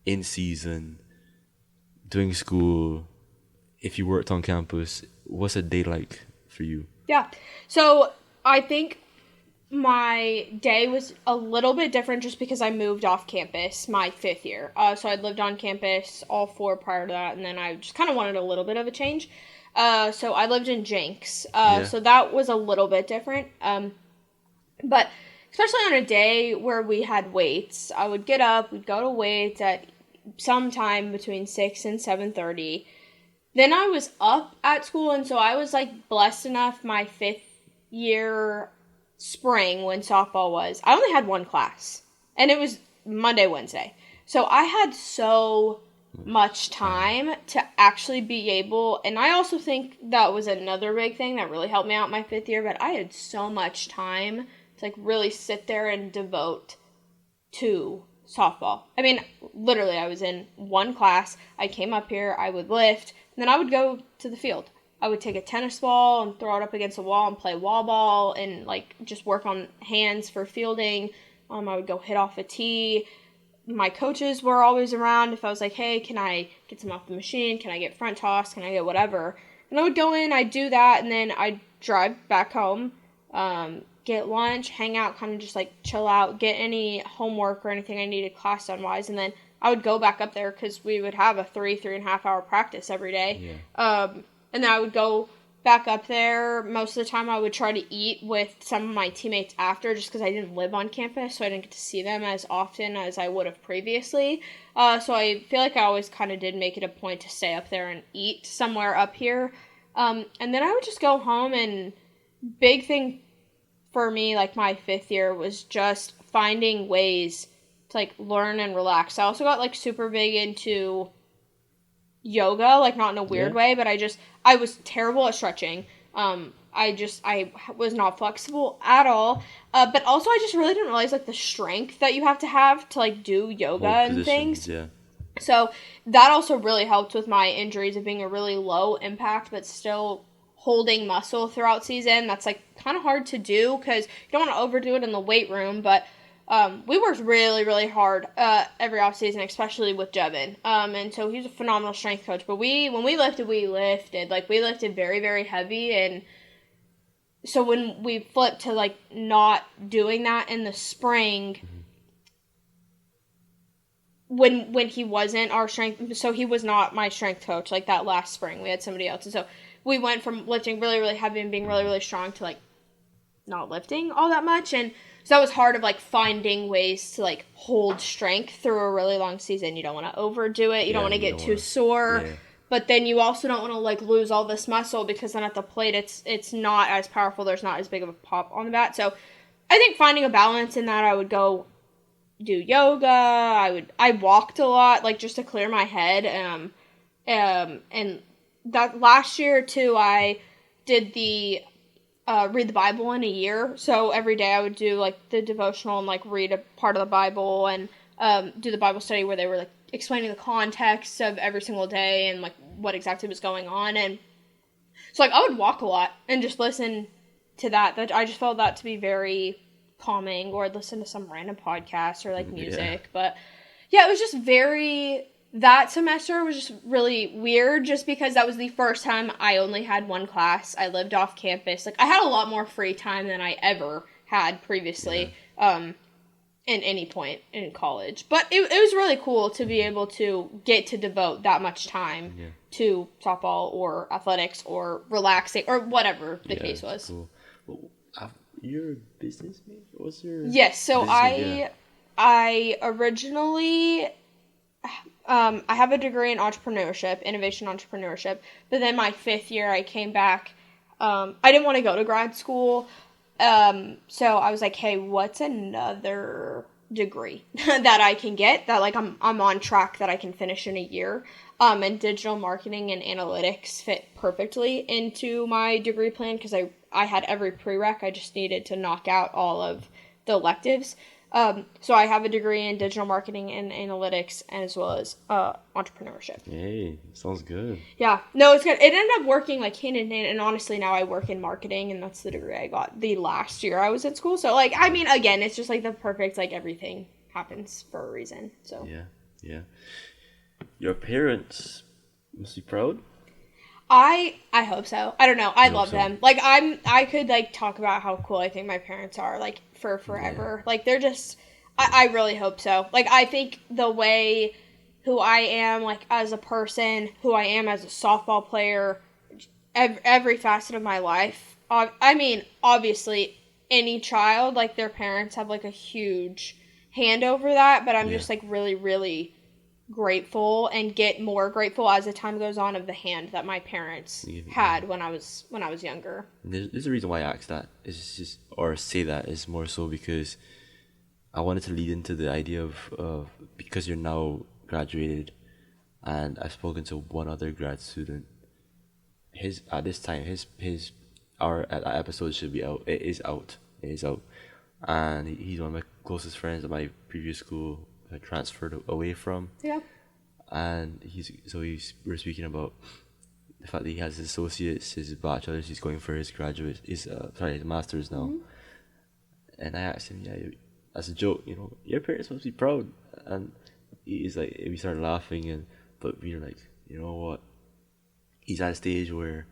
in season, doing school, if you worked on campus. What's a day like for you? Yeah. So I think my day was a little bit different just because I moved off campus my 5th year. So I'd lived on campus all 4 prior to that, and then I just kind of wanted a little bit of a change. So I lived in Jenks. So that was a little bit different. But especially on a day where we had weights, I would get up, we'd go to weights at sometime between 6 and 7:30. Then I was up at school, and so I was, like, blessed enough my 5th year spring when softball was, I only had one class, and it was Monday, Wednesday. So I had so much time to actually be able, and I also think that was another big thing that really helped me out my 5th year, but I had so much time to, like, really sit there and devote to softball. I mean, literally, I was in one class, I came up here, I would lift, and then I would go to the field. I would take a tennis ball and throw it up against a wall and play wall ball and, like, just work on hands for fielding. I would go hit off a tee. my coaches were always around. If I was like, hey, can I get some off the machine? Can I get front toss? Can I get whatever? And I would go in, I'd do that, and then I'd drive back home, get lunch, hang out, kind of just like chill out, get any homework or anything I needed class done wise, and then I would go back up there because we would have a 3.5 hour practice every day. Yeah. And then I would go back up there. Most of the time I would try to eat with some of my teammates after just because I didn't live on campus, so I didn't get to see them as often as I would have previously. So I feel like I always kind of did make it a point to stay up there and eat somewhere up here. And then I would just go home, and big thing for me, like my 5th year, was just finding ways to like learn and relax. I also got like super big into yoga, like not in a weird way, but I was terrible at stretching. I was not flexible at all. But also I just really didn't realize like the strength that you have to like do yoga and things. Yeah. So that also really helped with my injuries of being a really low impact, but still holding muscle throughout season. That's like kind of hard to do because you don't want to overdo it in the weight room, but we worked really, really hard every off season, especially with Jevin. And so he's a phenomenal strength coach. But when we lifted very, very heavy. And so when we flipped to like not doing that in the spring, when he wasn't our strength, so he was not my strength coach. Like that last spring, we had somebody else, and so we went from lifting really, really heavy and being really, really strong to like not lifting all that much. And so that was hard of like finding ways to like hold strength through a really long season. You don't want to overdo it. You don't want to get too sore. Yeah. But then you also don't want to like lose all this muscle because then at the plate it's not as powerful. There's not as big of a pop on the bat. So I think finding a balance in that, I would go do yoga. I walked a lot, like just to clear my head. And that last year too, I did the read the Bible in a year. So every day I would do like the devotional and like read a part of the Bible and do the Bible study where they were like explaining the context of every single day and like what exactly was going on. And so like I would walk a lot and just listen to that. I just felt that to be very calming, or I'd listen to some random podcast or like music. Yeah. But yeah, it was just that semester was just really weird just because that was the first time I only had one class. I lived off campus. Like I had a lot more free time than I ever had previously in any point in college. But it was really cool to be able to get to devote that much time to softball or athletics or relaxing or whatever the case was. Cool. Well, you're a business major? What's your... Yes, so I originally... I have a degree in entrepreneurship, innovation entrepreneurship, but then my 5th year I came back. I didn't want to go to grad school, so I was like, hey, what's another degree that I can get that like I'm on track that I can finish in a year? And digital marketing and analytics fit perfectly into my degree plan because I had every prereq. I just needed to knock out all of the electives. So I have a degree in digital marketing and analytics as well as entrepreneurship. Hey, sounds good. Yeah. No, it's good. It ended up working like hand in hand, and honestly now I work in marketing, and that's the degree I got the last year I was at school. So like, I mean, again, it's just like the perfect, like everything happens for a reason. So yeah. Your parents must be proud? I hope so. I don't know. I love them. Like I could like talk about how cool I think my parents are like for forever. Yeah. Like they're just I really hope so. Like I think the way who I am like as a person, who I am as a softball player, every facet of my life. I mean, obviously any child, like their parents have like a huge hand over that, but I'm just like really, really grateful and get more grateful as the time goes on of the hand that my parents had when I was younger. There's a reason why I asked that say that is more so because I wanted to lead into the idea of because you're now graduated, and I've spoken to one other grad student. Our episode should be out. It is out, and he's one of my closest friends at my previous school. I transferred away from. Yeah. And we're speaking about the fact that he has his associates, his bachelor's, he's going for his his master's now. Mm-hmm. And I asked him, as a joke, your parents must be proud. And he's like, we started laughing, but we were like, you know what? He's at a stage where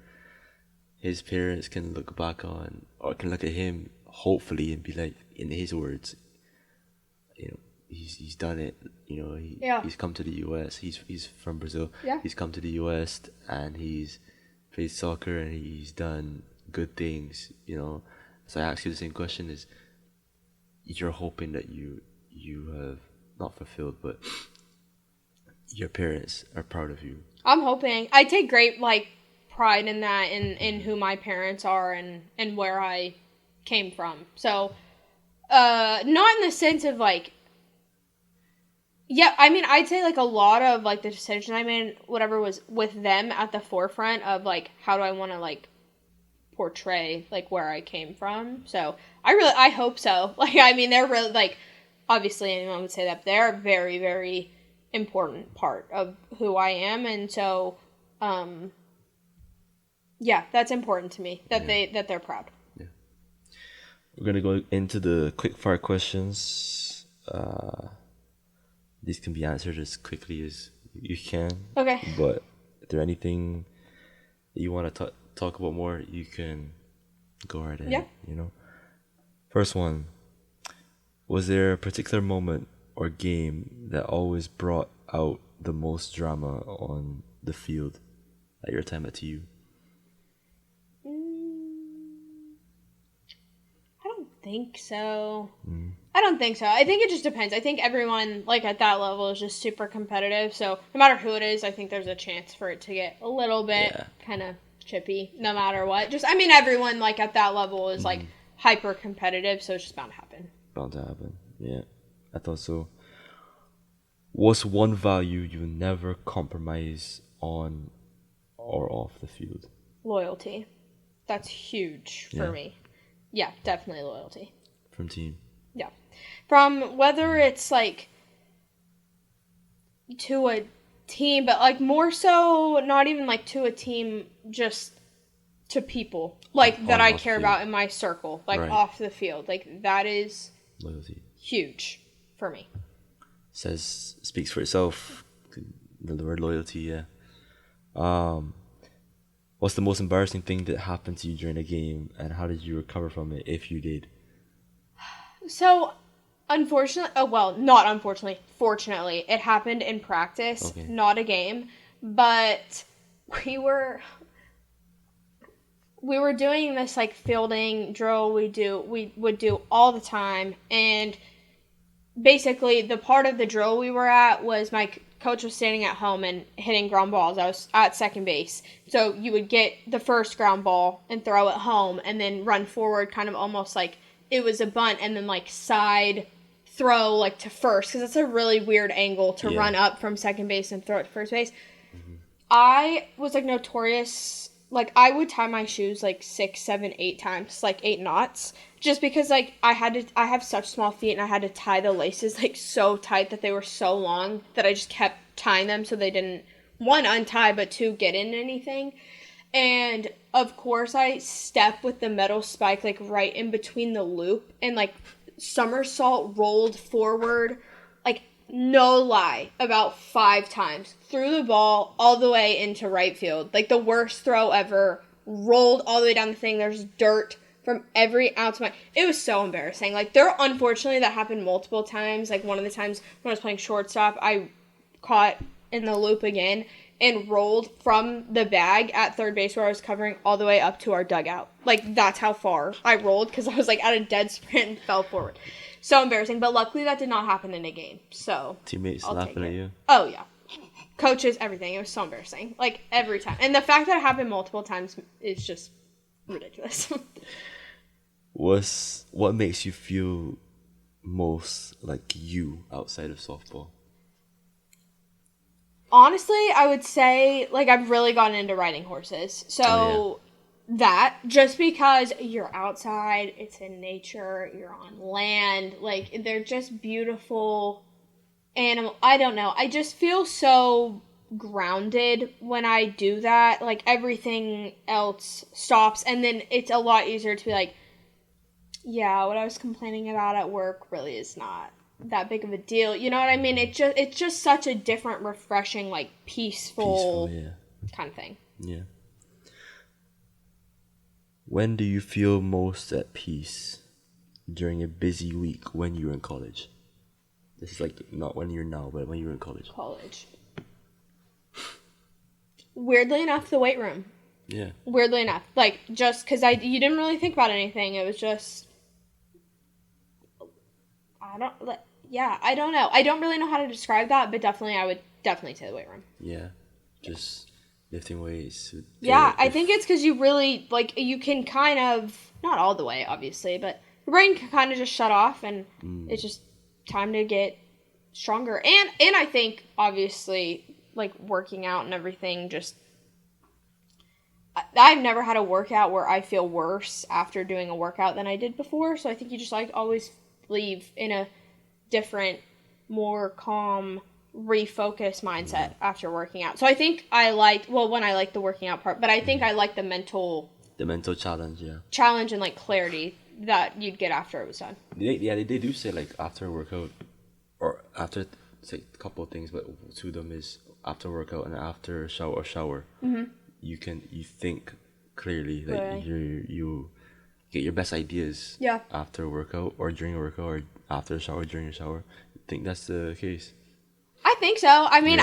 his parents can look back on, or can look at him, hopefully, and be like, in his words, you know, he's done it. You know, he's come to the U.S. He's from Brazil. Yeah. He's come to the U.S. and he's played soccer and he's done good things. You know, so I ask you the same question: is you're hoping that you have not fulfilled, but your parents are proud of you. I'm hoping. I take great pride in that, in who my parents are and where I came from. So, not in the sense of yeah, I mean, I'd say a lot of the decision I made, whatever, was with them at the forefront of how do I want to portray where I came from. So I hope so. I mean, they're really obviously anyone would say that, but they're a very, very important part of who I am, and so yeah, that's important to me that they're proud. Yeah. We're gonna go into the quick fire questions. These can be answered as quickly as you can. Okay. But if there's anything that you want to talk about more, you can go right ahead. Yeah. You know. First one. Was there a particular moment or game that always brought out the most drama on the field at your time at TU? I don't think so. I don't think so. I think it just depends. I think everyone at that level is just super competitive. So no matter who it is, I think there's a chance for it to get a little bit kind of chippy no matter what. Just, I mean, everyone at that level is hyper competitive, so it's just bound to happen. Bound to happen. Yeah, I thought so. What's one value you never compromise on or off the field? Loyalty. That's huge for me. Yeah, definitely loyalty. From team. Yeah. From whether it's to a team, but more so not even to a team, just to people that I care about in my circle, off the field. That is loyalty. Huge for me. Speaks for itself. The word loyalty, yeah. What's the most embarrassing thing that happened to you during a game, and how did you recover from it, if you did? So, fortunately, it happened in practice, not a game, but we were doing this fielding drill we would do all the time, and basically the part of the drill we were at was my coach was standing at home and hitting ground balls. I was at second base. So you would get the first ground ball and throw it home and then run forward, kind of almost like it was a bunt, and then side throw to first, because it's a really weird angle to run up from second base and throw it to first base. Mm-hmm. I was notorious. I would tie my shoes 6, 7, 8 times, 8 knots, just because I have such small feet, and I had to tie the laces so tight that they were so long that I just kept tying them so they didn't, 1, untie, but 2, get in anything. And of course I step with the metal spike right in between the loop and somersault rolled forward, no lie, about 5 times, threw the ball all the way into right field, the worst throw ever, rolled all the way down the thing. There's dirt from every ounce of my... It was so embarrassing. Unfortunately, that happened multiple times. One of the times when I was playing shortstop, I caught in the loop again and rolled from the bag at third base where I was covering all the way up to our dugout. That's how far I rolled, because I was at a dead sprint and fell forward. So embarrassing, but luckily that did not happen in a game. So teammates laughing at you? Oh yeah, coaches, everything. It was so embarrassing, every time. And the fact that it happened multiple times is just ridiculous. What makes you feel most like you outside of softball? Honestly, I would say I've really gotten into riding horses. So. That, just because you're outside, it's in nature, you're on land, they're just beautiful animal. I don't know. I just feel so grounded when I do that. Everything else stops, and then it's a lot easier to be yeah, what I was complaining about at work really is not that big of a deal. You know what I mean? It's just such a different, refreshing, like peaceful kind of thing. Yeah. When do you feel most at peace? During a busy week when you're in college. This is like not when you're now, but when you're in college. Weirdly enough, the weight room. Yeah. Weirdly enough, like just because you didn't really think about anything. It was just I don't know. I don't really know how to describe that, but I would definitely say the weight room. Yeah, just lifting weights. Yeah, I think it's because you really like you can kind of not all the way, obviously, but your brain can kind of just shut off, and it's just time to get stronger. And I think obviously like working out and everything. Just I've never had a workout where I feel worse after doing a workout than I did before. So I think you just like always leave in a different, more calm, refocused mindset after working out. So I think I liked the working out part, but I think I like the mental challenge, challenge and like clarity that you'd get after it was done. They do say like after a workout or after say a couple of things, but two of them is after workout and after shower. Mm-hmm. You think clearly, like you get your best ideas after a workout or during a workout or after a shower, during a shower. I think that's the case. I think so. I mean,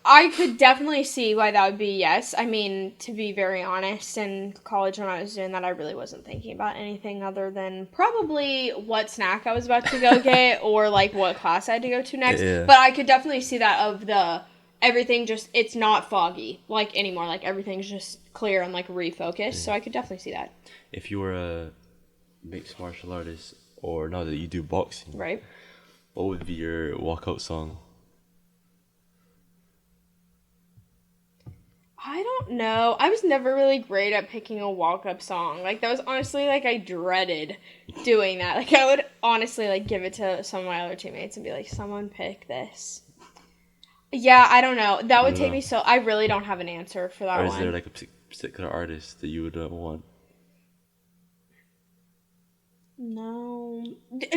I could definitely see why that would be yes. I mean, to be very honest, in college when I was doing that, I really wasn't thinking about anything other than probably what snack I was about to go get or like what class I had to go to next. Yeah. But I could definitely see that of the everything just, it's not foggy like anymore. Like everything's just clear and like refocused. Yeah. So I could definitely see that. If you were a mixed martial artist or now that you do boxing, right? What would be your walkout song? I don't know. I was never really great at picking a walk-up song. Like, that was honestly, like, I dreaded doing that. Like, I would honestly, like, give it to some of my other teammates and be like, someone pick this. Yeah, I don't know. That would take me so... I really don't have an answer for that one. Or is there, like, a particular artist that you would want? No.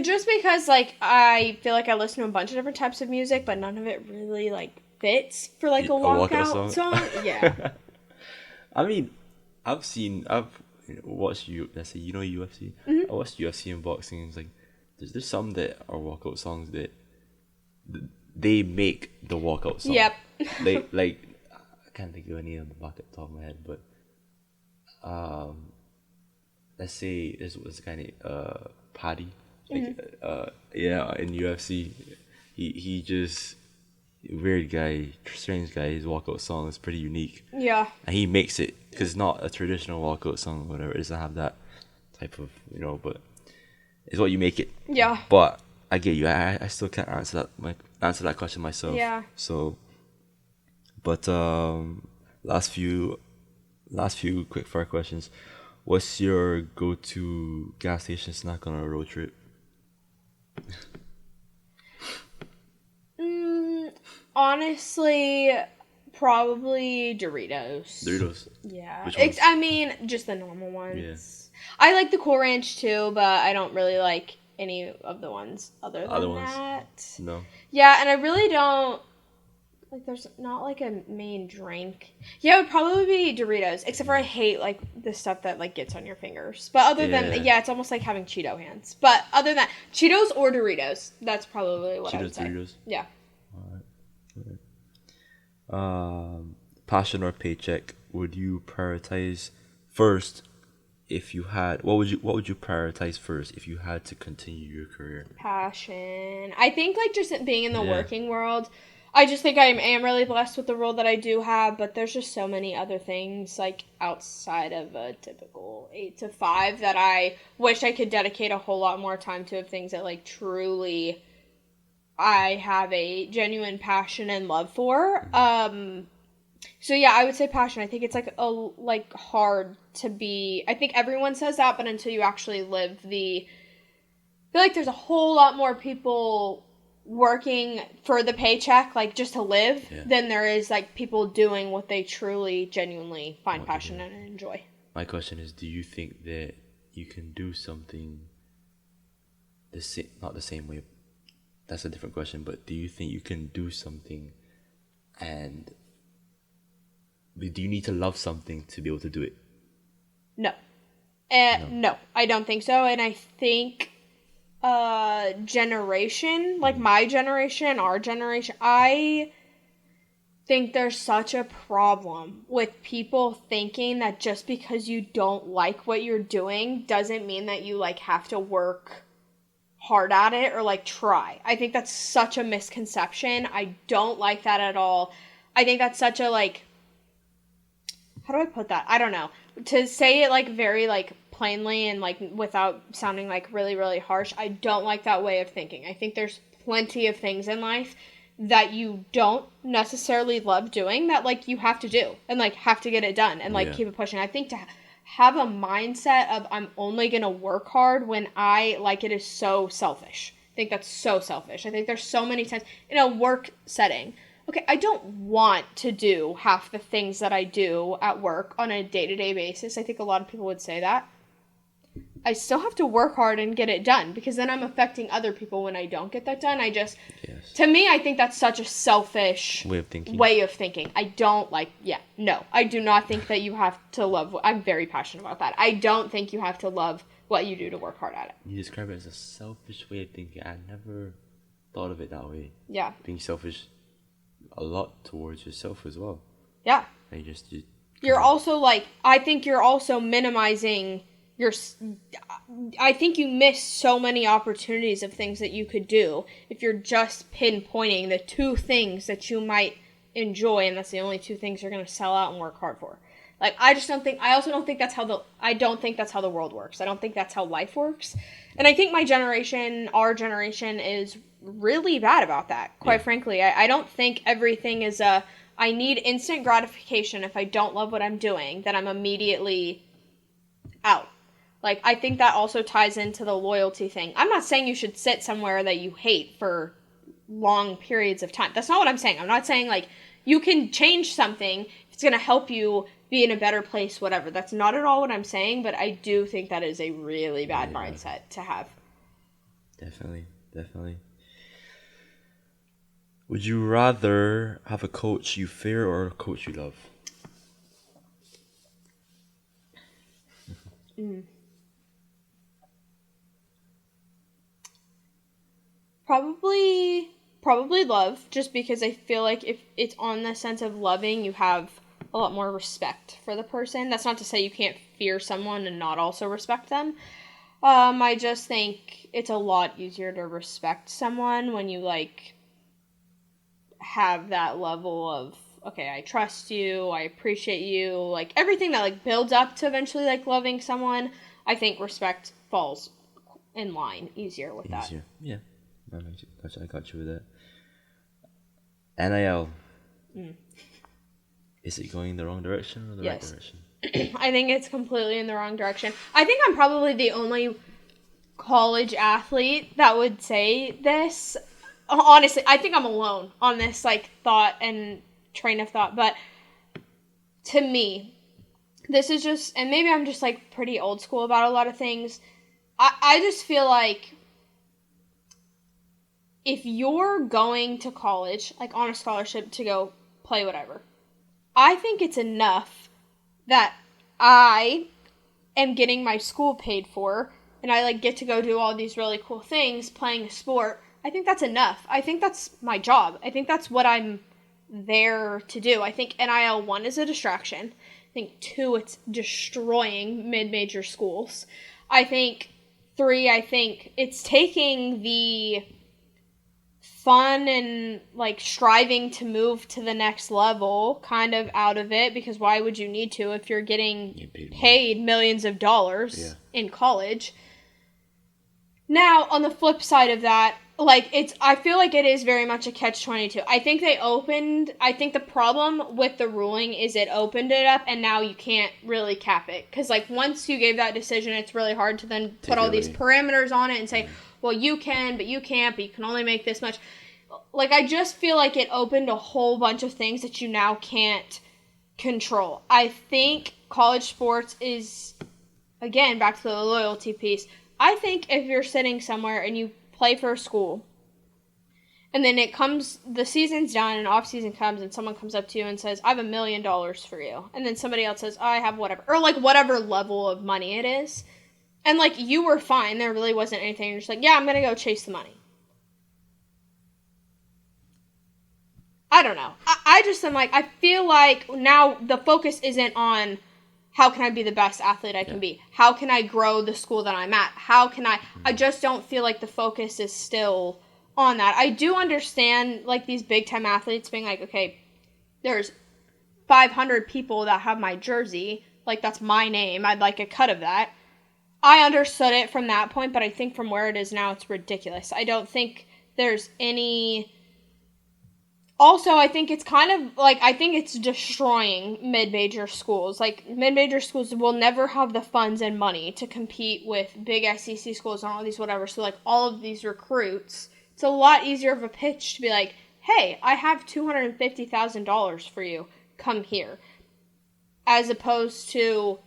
Just because, like, I feel like I listen to a bunch of different types of music, but none of it really, like, fits for like a walkout song. Yeah. I mean, I've watched let's say UFC. Mm-hmm. I watched UFC and boxing. And it's like there's some that are walkout songs that they make the walkout song. Yep. They like I can't think of any on the back at the top of my head, but let's say this was kind of Paddy, like in UFC, he just. Weird guy, strange guy. His walkout song is pretty unique. Yeah. And he makes it because it's not a traditional walkout song or whatever. It doesn't have that type of, but it's what you make it. Yeah. But I get you. I still can't answer that question myself. Yeah. So, but last few quick fire questions. What's your go-to gas station snack on a road trip? Honestly, probably Doritos. Doritos? Yeah. Which ones? I mean, just the normal ones. Yeah. I like the Cool Ranch too, but I don't really like any of the ones other than that. No. Yeah, and I really don't... Like, there's not, like, a main drink. Yeah, it would probably be Doritos, except for I hate, like, the stuff that, like, gets on your fingers. But other than... Yeah, it's almost like having Cheeto hands. But other than that, Cheetos or Doritos. That's probably what I would say. Doritos? Yeah. Passion or paycheck? Would you prioritize first if you had... What would you prioritize first if you had to continue your career? Passion. I think, like, just being in the working world... I just think I am really blessed with the role that I do have, but there's just so many other things, like, outside of a typical 8 to 5 that I wish I could dedicate a whole lot more time to, of things that, like, truly I have a genuine passion and love for. So, yeah, I would say passion. I think it's, like, hard to be... I think everyone says that, but until you actually live I feel like there's a whole lot more people... working for the paycheck, like, just to live, than there is, like, people doing what they truly, genuinely find passionate and enjoy. My question is, do you think that you can do something not the same way, that's a different question, but do you think you can do something, and do you need to love something to be able to do it? No. No, I don't think so. And I think generation, like my generation, our generation, I think there's such a problem with people thinking that just because you don't like what you're doing doesn't mean that you like have to work hard at it or like try. I think that's such a misconception. I don't like that at all. I think that's such a like, how do I put that? I don't know. To say it like very like plainly and like without sounding like really, really harsh, I don't like that way of thinking. I think there's plenty of things in life that you don't necessarily love doing that like you have to do and like have to get it done and like keep it pushing. I think to have a mindset of I'm only going to work hard when I like it is so selfish. I think that's so selfish. I think there's so many times in a work setting. Okay, I don't want to do half the things that I do at work on a day-to-day basis. I think a lot of people would say that. I still have to work hard and get it done because then I'm affecting other people when I don't get that done. To me, I think that's such a selfish way of thinking. I don't like, no. I do not think that you have to love, I'm very passionate about that. I don't think you have to love what you do to work hard at it. You describe it as a selfish way of thinking. I never thought of it that way. Yeah. Being selfish a lot towards yourself as well. Yeah. And you're also like, I think you're also minimizing I think you miss so many opportunities of things that you could do if you're just pinpointing the two things that you might enjoy and that's the only two things you're going to sell out and work hard for. Like, I also don't think that's how the world works. I don't think that's how life works. And I think our generation is really bad about that, quite frankly. I don't think everything is I need instant gratification. If I don't love what I'm doing, then I'm immediately out. Like, I think that also ties into the loyalty thing. I'm not saying you should sit somewhere that you hate for long periods of time. That's not what I'm saying. I'm not saying, like, you can change something if it's going to help you be in a better place, whatever. That's not at all what I'm saying, but I do think that is a really bad mindset to have. Definitely. Would you rather have a coach you fear or a coach you love? Probably love, just because I feel like if it's on the sense of loving, you have a lot more respect for the person. That's not to say you can't fear someone and not also respect them. I just think it's a lot easier to respect someone when you, like, have that level of, okay, I trust you, I appreciate you, like, everything that, like, builds up to eventually, like, loving someone. I think respect falls in line easier with that. Yeah. I got you with that. NIL. Is it going in the wrong direction or the right direction? I think it's completely in the wrong direction. I think I'm probably the only college athlete that would say this. Honestly, I think I'm alone on this, like, thought and train of thought. But to me, this is just, and maybe I'm just, like, pretty old school about a lot of things. I just feel like if you're going to college, like, on a scholarship to go play whatever, I think it's enough that I am getting my school paid for and I, like, get to go do all these really cool things playing a sport. I think that's enough. I think that's my job. I think that's what I'm there to do. I think NIL, 1, is a distraction. I think 2, it's destroying mid-major schools. I think 3, I think it's taking the fun and, like, striving to move to the next level kind of out of it, because why would you need to if you're getting paid millions of dollars in college? Now, on the flip side of that, like, I feel like it is very much a catch-22. I think the problem with the ruling is it opened it up, and now you can't really cap it. Because, like, once you gave that decision, it's really hard to then put all these parameters on it and say, well, you can, but you can't, but you can only make this much. Like, I just feel like it opened a whole bunch of things that you now can't control. I think college sports is, again, back to the loyalty piece. I think if you're sitting somewhere and you play for a school And then the season's done and off season comes and someone comes up to you and says, I have $1 million for you. And then somebody else says, I have whatever. Or like whatever level of money it is. And like you were fine. There really wasn't anything. You're just like, yeah, I'm going to go chase the money. I don't know. I just am like, I feel like now the focus isn't on how can I be the best athlete I can be? How can I grow the school that I'm at? How can I just don't feel like the focus is still on that. I do understand like these big time athletes being like, okay, there's 500 people that have my jersey. Like that's my name. I'd like a cut of that. I understood it from that point, but I think from where it is now, it's ridiculous. I don't think there's any... Also, I think it's kind of, like, I think it's destroying mid-major schools. Like, mid-major schools will never have the funds and money to compete with big SEC schools and all these whatever. So, like, all of these recruits, it's a lot easier of a pitch to be like, hey, I have $250,000 for you. Come here. As opposed to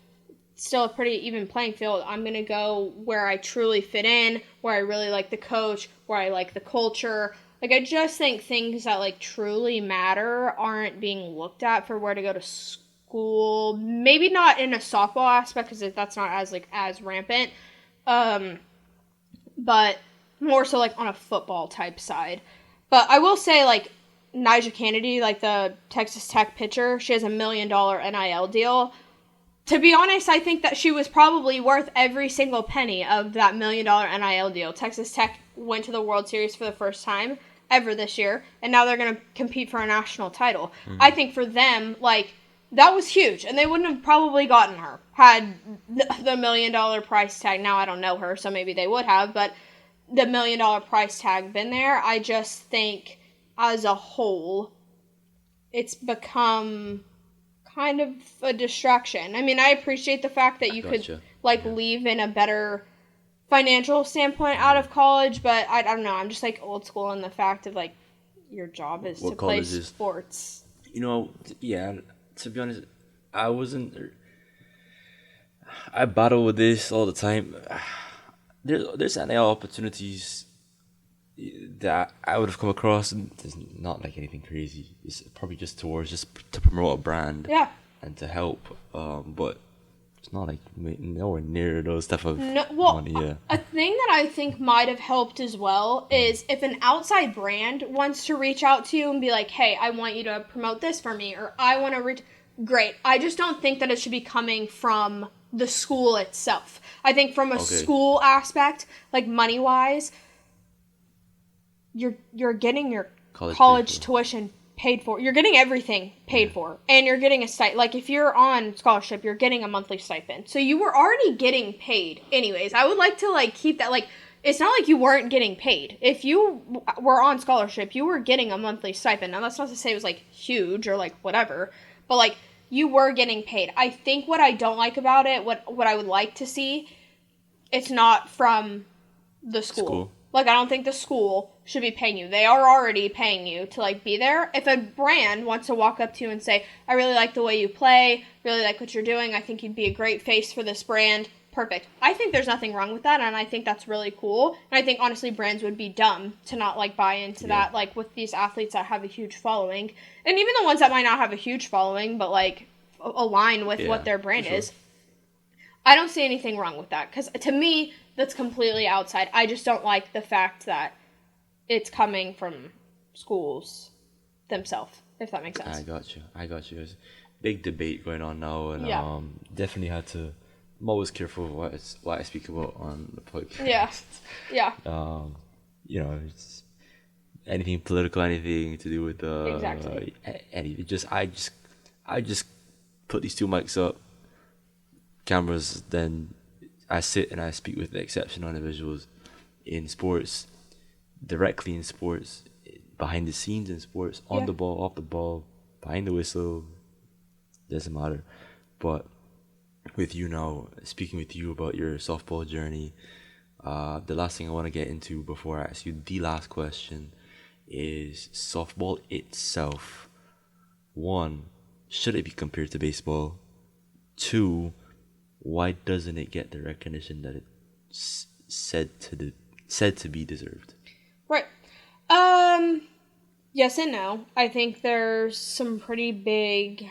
still a pretty even playing field. I'm going to go where I truly fit in, where I really like the coach, where I like the culture. Like, I just think things that, like, truly matter aren't being looked at for where to go to school. Maybe not in a softball aspect, because that's not as, like, as rampant. But more so, like, on a football type side. But I will say, like, Nyjah Kennedy, like, the Texas Tech pitcher, she has $1 million NIL deal. To be honest, I think that she was probably worth every single penny of that $1 million NIL deal. Texas Tech went to the World Series for the first time ever this year, and now they're going to compete for a national title. Mm-hmm. I think for them, like, that was huge, and they wouldn't have probably gotten her had the $1 million price tag. Now, I don't know her, so maybe they would have, but the $1 million price tag been there. I just think, as a whole, it's become kind of a distraction. I mean, I appreciate the fact that you could, like, leave in a better financial standpoint out of college, but I don't know. I'm just, like, old school in the fact of, like, your job is to play sports. You know, yeah, to be honest, I battle with this all the time. There's NIL opportunities that I would have come across, and there's not like anything crazy. It's probably just to promote a brand, and to help. But it's not like nowhere near those type of money. Yeah. A thing that I think might have helped as well is if an outside brand wants to reach out to you and be like, "Hey, I want you to promote this for me," or "I want to reach." Great. I just don't think that it should be coming from the school itself. I think from a school aspect, like money wise, you're getting your college tuition paid for. You're getting everything paid for. And you're getting a stipend. Like, if you're on scholarship, you're getting a monthly stipend. So you were already getting paid anyways. I would like to, like, keep that, like, it's not like you weren't getting paid. If you were on scholarship, you were getting a monthly stipend. Now, that's not to say it was, like, huge or, like, whatever. But, like, you were getting paid. I think what I don't like about it, what I would like to see, it's not from the school. Like, I don't think the school should be paying you. They are already paying you to, like, be there. If a brand wants to walk up to you and say, I really like the way you play, really like what you're doing, I think you'd be a great face for this brand, perfect. I think there's nothing wrong with that, and I think that's really cool. And I think, honestly, brands would be dumb to not, like, buy into that, like, with these athletes that have a huge following. And even the ones that might not have a huge following, but, like, align with what their brand is. I don't see anything wrong with that, because to me, that's completely outside. I just don't like the fact that it's coming from schools themselves, if that makes sense. I got you. There's a big debate going on now, and definitely had to. I'm always careful what I speak about on the podcast. Yeah. You know, it's anything political, anything to do with exactly. Anything. I just put these two mics up, cameras, then I sit and I speak with exceptional individuals in sports, directly in sports, behind the scenes in sports, on the ball, off the ball, behind the whistle, doesn't matter. But with you now, speaking with you about your softball journey, the last thing I want to get into before I ask you the last question is softball itself. 1, should it be compared to baseball? 2, why doesn't it get the recognition that it's said to be deserved? Right. Yes and no. I think there's some pretty big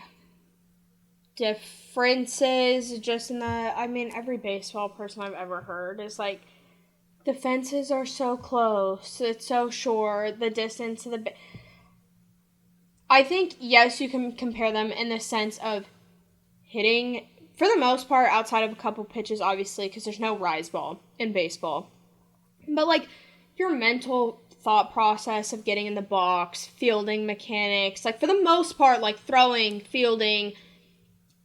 differences just in the, I mean, every baseball person I've ever heard is like, the fences are so close, it's so short, the distance to the... I think, yes, you can compare them in the sense of hitting, for the most part, outside of a couple pitches, obviously, because there's no rise ball in baseball. But, like, your mental thought process of getting in the box, fielding mechanics, like, for the most part, like, throwing, fielding,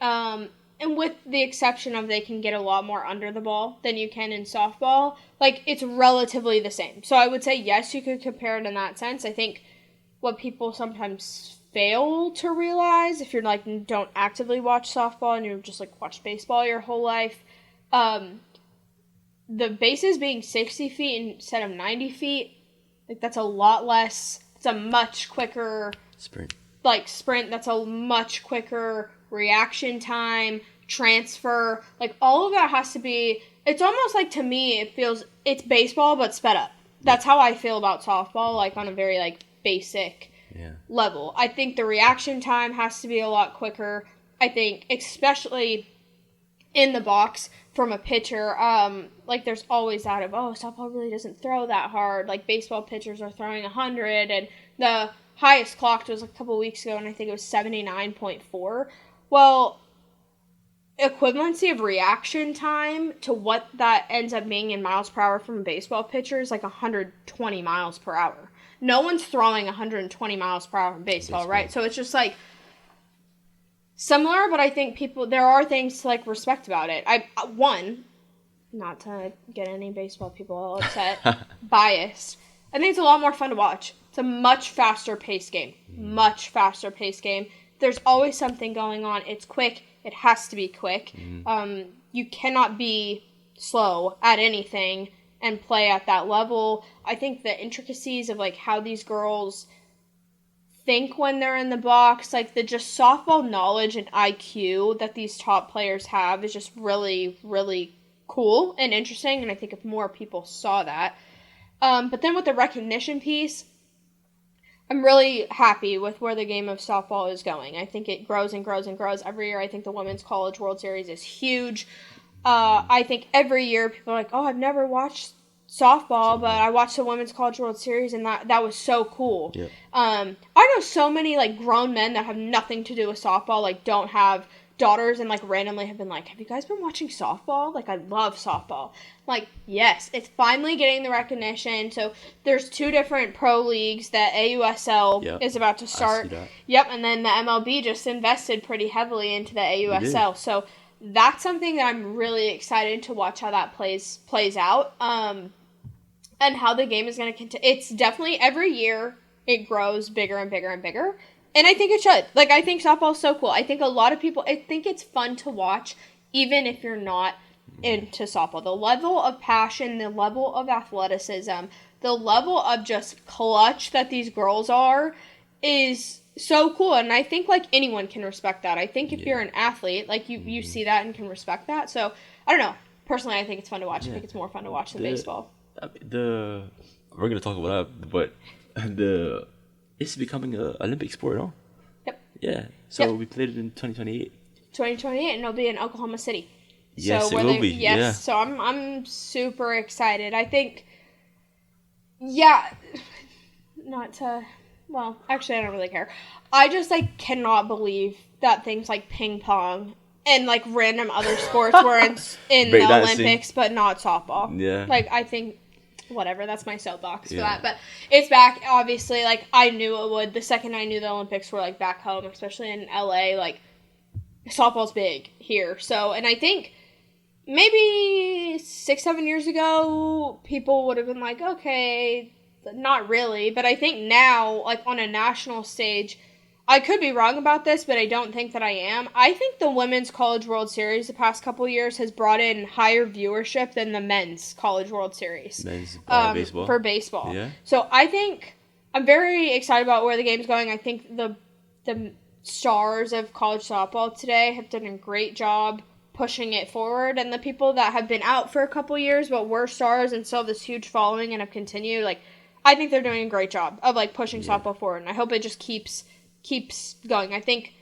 and with the exception of they can get a lot more under the ball than you can in softball, like, it's relatively the same. So I would say, yes, you could compare it in that sense. I think what people sometimes fail to realize, if you're, like, don't actively watch softball and you just, like, watch baseball your whole life, the bases being 60 feet instead of 90 feet, like, that's a lot less. It's a much quicker sprint. That's a much quicker reaction time, transfer. Like, all of that has to be, it's almost like, to me, it feels, it's baseball, but sped up. That's how I feel about softball, like, on a very, like, basic level. I think the reaction time has to be a lot quicker. I think, especially in the box from a pitcher, like, there's always that of, softball really doesn't throw that hard. Like, baseball pitchers are throwing 100, and the highest clocked was a couple weeks ago, and I think it was 79.4. Well, equivalency of reaction time to what that ends up being in miles per hour from a baseball pitcher is like 120 miles per hour. No one's throwing 120 miles per hour in baseball, right? So it's just, like, similar, but I think there are things to, like, respect about it. Not to get any baseball people all upset, biased. I think it's a lot more fun to watch. It's a much faster paced game. Much faster paced game. There's always something going on. It's quick. It has to be quick. You cannot be slow at anything and play at that level. I think the intricacies of, like, how these girls think when they're in the box, like, the just softball knowledge and IQ that these top players have is just really, really cool and interesting, and I think if more people saw that. But then with the recognition piece, I'm really happy with where the game of softball is going. I think it grows and grows and grows every year. I think the Women's College World Series is huge. I think every year people are like, I've never watched softball, but I watched the Women's College World Series, and that was so cool. Yep. I know so many, like, grown men that have nothing to do with softball, like, don't have daughters, and, like, randomly have been like, have you guys been watching softball? Like, I love softball. Like, yes, it's finally getting the recognition. So there's 2 different pro leagues that AUSL is about to start. Yep, and then the MLB just invested pretty heavily into the AUSL. So that's something that I'm really excited to watch how that plays out. And how the game is going to continue. It's definitely every year it grows bigger and bigger and bigger. And I think it should. Like, I think softball is so cool. I think a lot of people, I think it's fun to watch, even if you're not into softball. The level of passion, the level of athleticism, the level of just clutch that these girls are is so cool. And I think, like, anyone can respect that. I think if you're an athlete, like, you see that and can respect that. So, I don't know. Personally, I think it's fun to watch. I think it's more fun to watch than baseball. We're going to talk about that, but it's becoming an Olympic sport, huh? Yep. Yeah. So we played it in 2028. 2028, and it'll be in Oklahoma City. Yes, so it will be. Yes. Yeah. So I'm super excited. I think, not to, well, actually, I don't really care. I just, like, cannot believe that things like ping pong and, like, random other sports were in the Olympics, but not softball. Yeah. Like, I think, whatever, that's my soapbox for that. But it's back, obviously. Like, I knew it would. The second I knew the Olympics were, like, back home, especially in LA, like, softball's big here. So, and I think maybe 6-7 years ago, people would have been like, okay, not really. But I think now, like, on a national stage, I could be wrong about this, but I don't think that I am. I think the Women's College World Series the past couple years has brought in higher viewership than the Men's College World Series. Men's baseball? For baseball. Yeah. So I think I'm very excited about where the game's going. I think the stars of college softball today have done a great job pushing it forward, and the people that have been out for a couple years but were stars and still have this huge following and have continued, like, I think they're doing a great job of like pushing Yeah. softball forward, and I hope it just keeps going. I think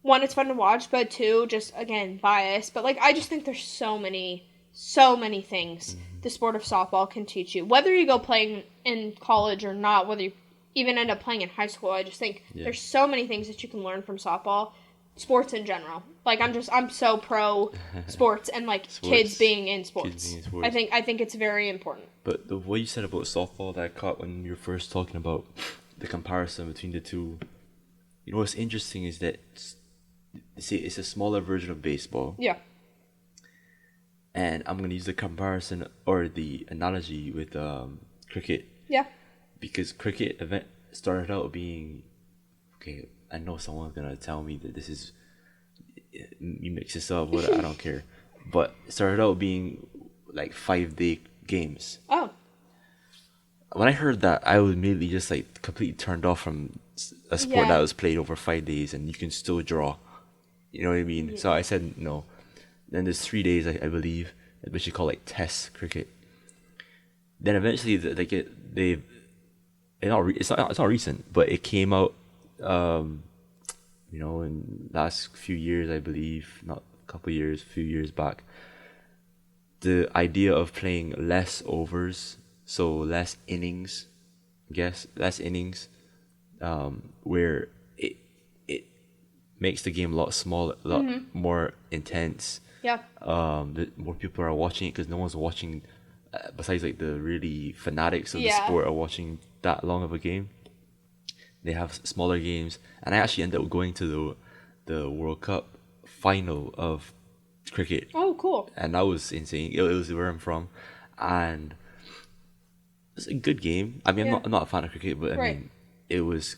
one, it's fun to watch, but two, just again bias. But like I just think there's so many things the sport of softball can teach you. Whether you go playing in college or not, whether you even end up playing in high school, I just think there's so many things that you can learn from softball. Sports in general. Like I'm so pro sports and like kids being in sports. I think it's very important. But the what you said about softball that I caught when you were first talking about the comparison between the two, you know what's interesting is that it's a smaller version of baseball. Yeah. And I'm gonna use the comparison or the analogy with cricket. Yeah. Because cricket event started out being okay. I know someone's gonna tell me that this is you mix this up. What I don't care, but it started out being like 5-day games. Oh. When I heard that, I was immediately just like completely turned off from a sport that was played over 5 days and you can still draw. You know what I mean? Yeah. So I said no. Then there's 3 days, I believe, which you call like test cricket. Then eventually it's not recent, but it came out. You know, in last few years, I believe, not a couple years, few years back, the idea of playing less overs, so less innings, where it makes the game a lot smaller, a lot more intense. Yeah. More people are watching it because no one's watching, besides like the really fanatics of the sport are watching that long of a game. They have smaller games, and I actually ended up going to the World Cup final of cricket. Oh, cool! And that was insane. It was where I'm from, and it's a good game. I mean, I'm not a fan of cricket, but I mean, it was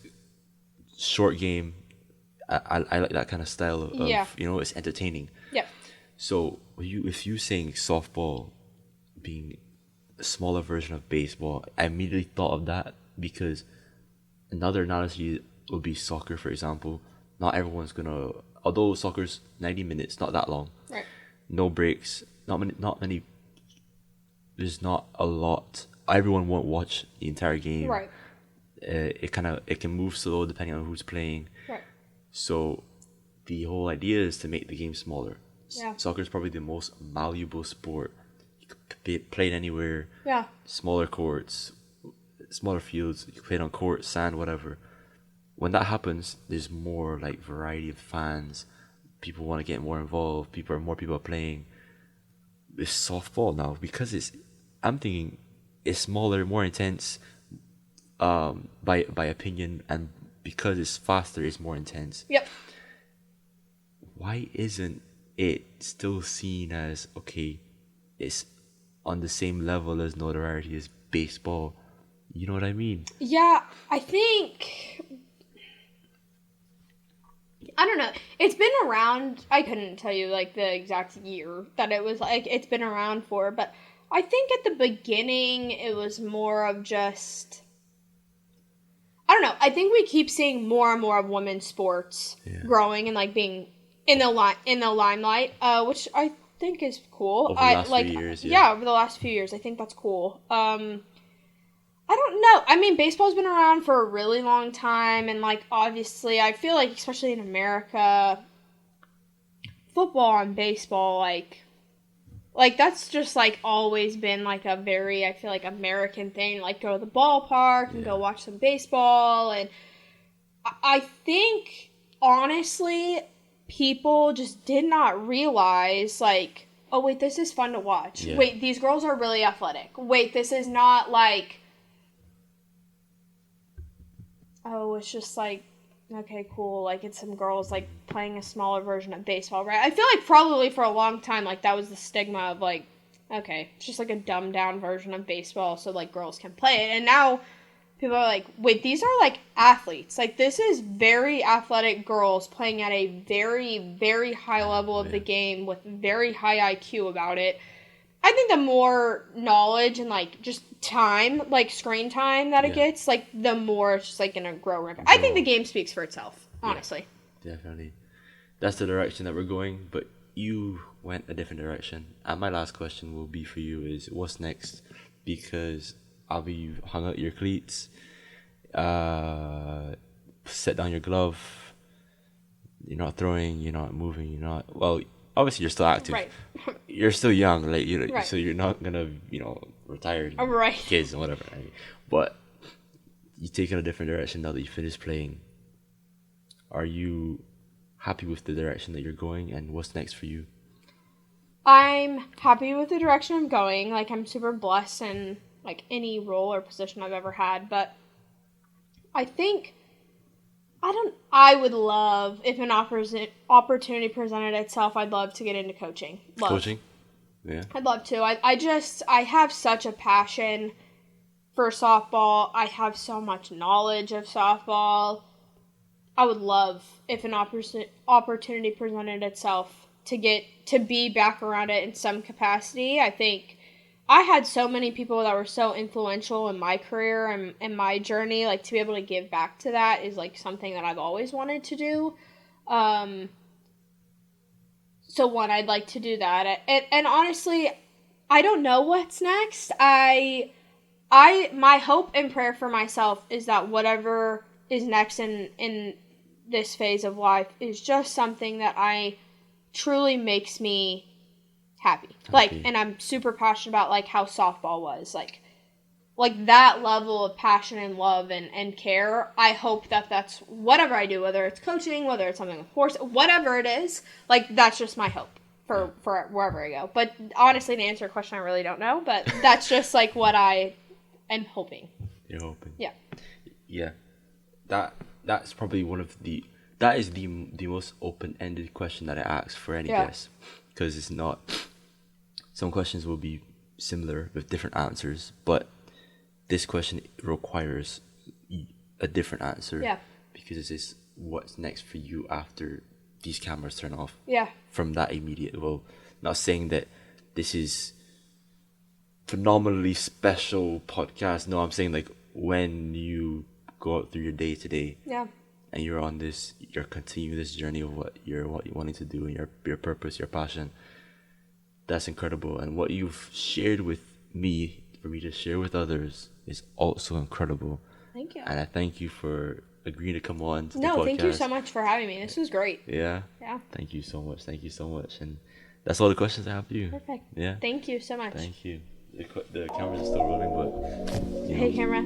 short game. I like that kind of style of you know, it's entertaining. Yeah. So if you saying softball being a smaller version of baseball, I immediately thought of that because. Another analogy would be soccer, for example. Not everyone's gonna, although soccer's 90 minutes, not that long. Right. No breaks, not many. There's not a lot. Everyone won't watch the entire game. Right. It can move slow depending on who's playing. Right. So, the whole idea is to make the game smaller. Yeah. Soccer is probably the most malleable sport. You could play it anywhere. Yeah. Smaller courts. Smaller fields, you can play it on court, sand, whatever. When that happens, there's more like variety of fans. People want to get more involved. More people are playing. It's softball now because I'm thinking it's smaller, more intense. By opinion, and because it's faster, it's more intense. Yep. Why isn't it still seen as okay? It's on the same level as notoriety as baseball. You know what I mean? Yeah, I think... I don't know. It's been around... I couldn't tell you, like, the exact year that it was, like, it's been around for, but I think at the beginning it was more of just... I don't know. I think we keep seeing more and more of women's sports growing and, like, being in the limelight, which I think is cool. Over the last few years, yeah, over the last few years. I think that's cool. I don't know. I mean, baseball's been around for a really long time, and, like, obviously, I feel like, especially in America, football and baseball, like, that's just, like, always been, like, a very, I feel like, American thing. Like, go to the ballpark and go watch some baseball, and I think, honestly, people just did not realize, like, oh, wait, this is fun to watch. Yeah. Wait, these girls are really athletic. Wait, this is not, like... Oh, it's just like, okay, cool. Like, it's some girls, like, playing a smaller version of baseball, right? I feel like probably for a long time, like, that was the stigma of, like, okay, it's just, like, a dumbed-down version of baseball so, like, girls can play it. And now people are like, wait, these are, like, athletes. Like, this is very athletic girls playing at a very, very high level of the game with very high IQ about it. I think the more knowledge and, like, just time, like, screen time that it gets, like, the more it's just, like, going to grow. I think the game speaks for itself, honestly. Yeah, definitely. That's the direction that we're going, but you went a different direction. And my last question will be for you is, what's next? Because I'll be hung out your cleats, set down your glove. You're not throwing. You're not moving. You're not. Well, obviously you're still active. Right. You're still young, like Right. so you're not gonna retire. Right. Kids and whatever. I mean, but you take in a different direction now that you finished playing. Are you happy with the direction that you're going, and what's next for you? I'm happy with the direction I'm going. Like, I'm super blessed in, like, any role or position I've ever had. But I think, I would love, if an opportunity presented itself, I'd love to get into coaching. Love. Coaching? Yeah. I'd love to. I have such a passion for softball. I have so much knowledge of softball. I would love, if an opportunity presented itself, to be back around it in some capacity. I think I had so many people that were so influential in my career and my journey. Like, to be able to give back to that is, like, something that I've always wanted to do. So one, I'd like to do that. And honestly, I don't know what's next. My hope and prayer for myself is that whatever is next in this phase of life is just something that I truly makes me happy. Like, and I'm super passionate about, like, how softball was. Like that level of passion and love and care. I hope that that's whatever I do, whether it's coaching, whether it's something with horse, whatever it is, like, that's just my hope for wherever I go. But honestly, to answer your question, I really don't know, but that's just, like, what I am hoping. You're hoping. Yeah. Yeah. That's probably that is the most open-ended question that I ask for any guest, because it's not, some questions will be similar with different answers, but this question requires a different answer. Yeah. Because this is what's next for you after these cameras turn off. Yeah. From that immediate, well, not saying that this is phenomenally special podcast. No, I'm saying, like, when you go out through your day to day. Yeah. And you're continuing this journey of what you're wanting to do, and your purpose, your passion. That's incredible. And what you've shared with me, for me to share with others, is also incredible. Thank you. And I thank you for agreeing to come on to the podcast. No, thank you so much for having me. This was great. Yeah? Yeah. Thank you so much. Thank you so much. And that's all the questions I have for you. Perfect. Yeah? Thank you so much. Thank you. The cameras are still rolling, but... Hey, camera.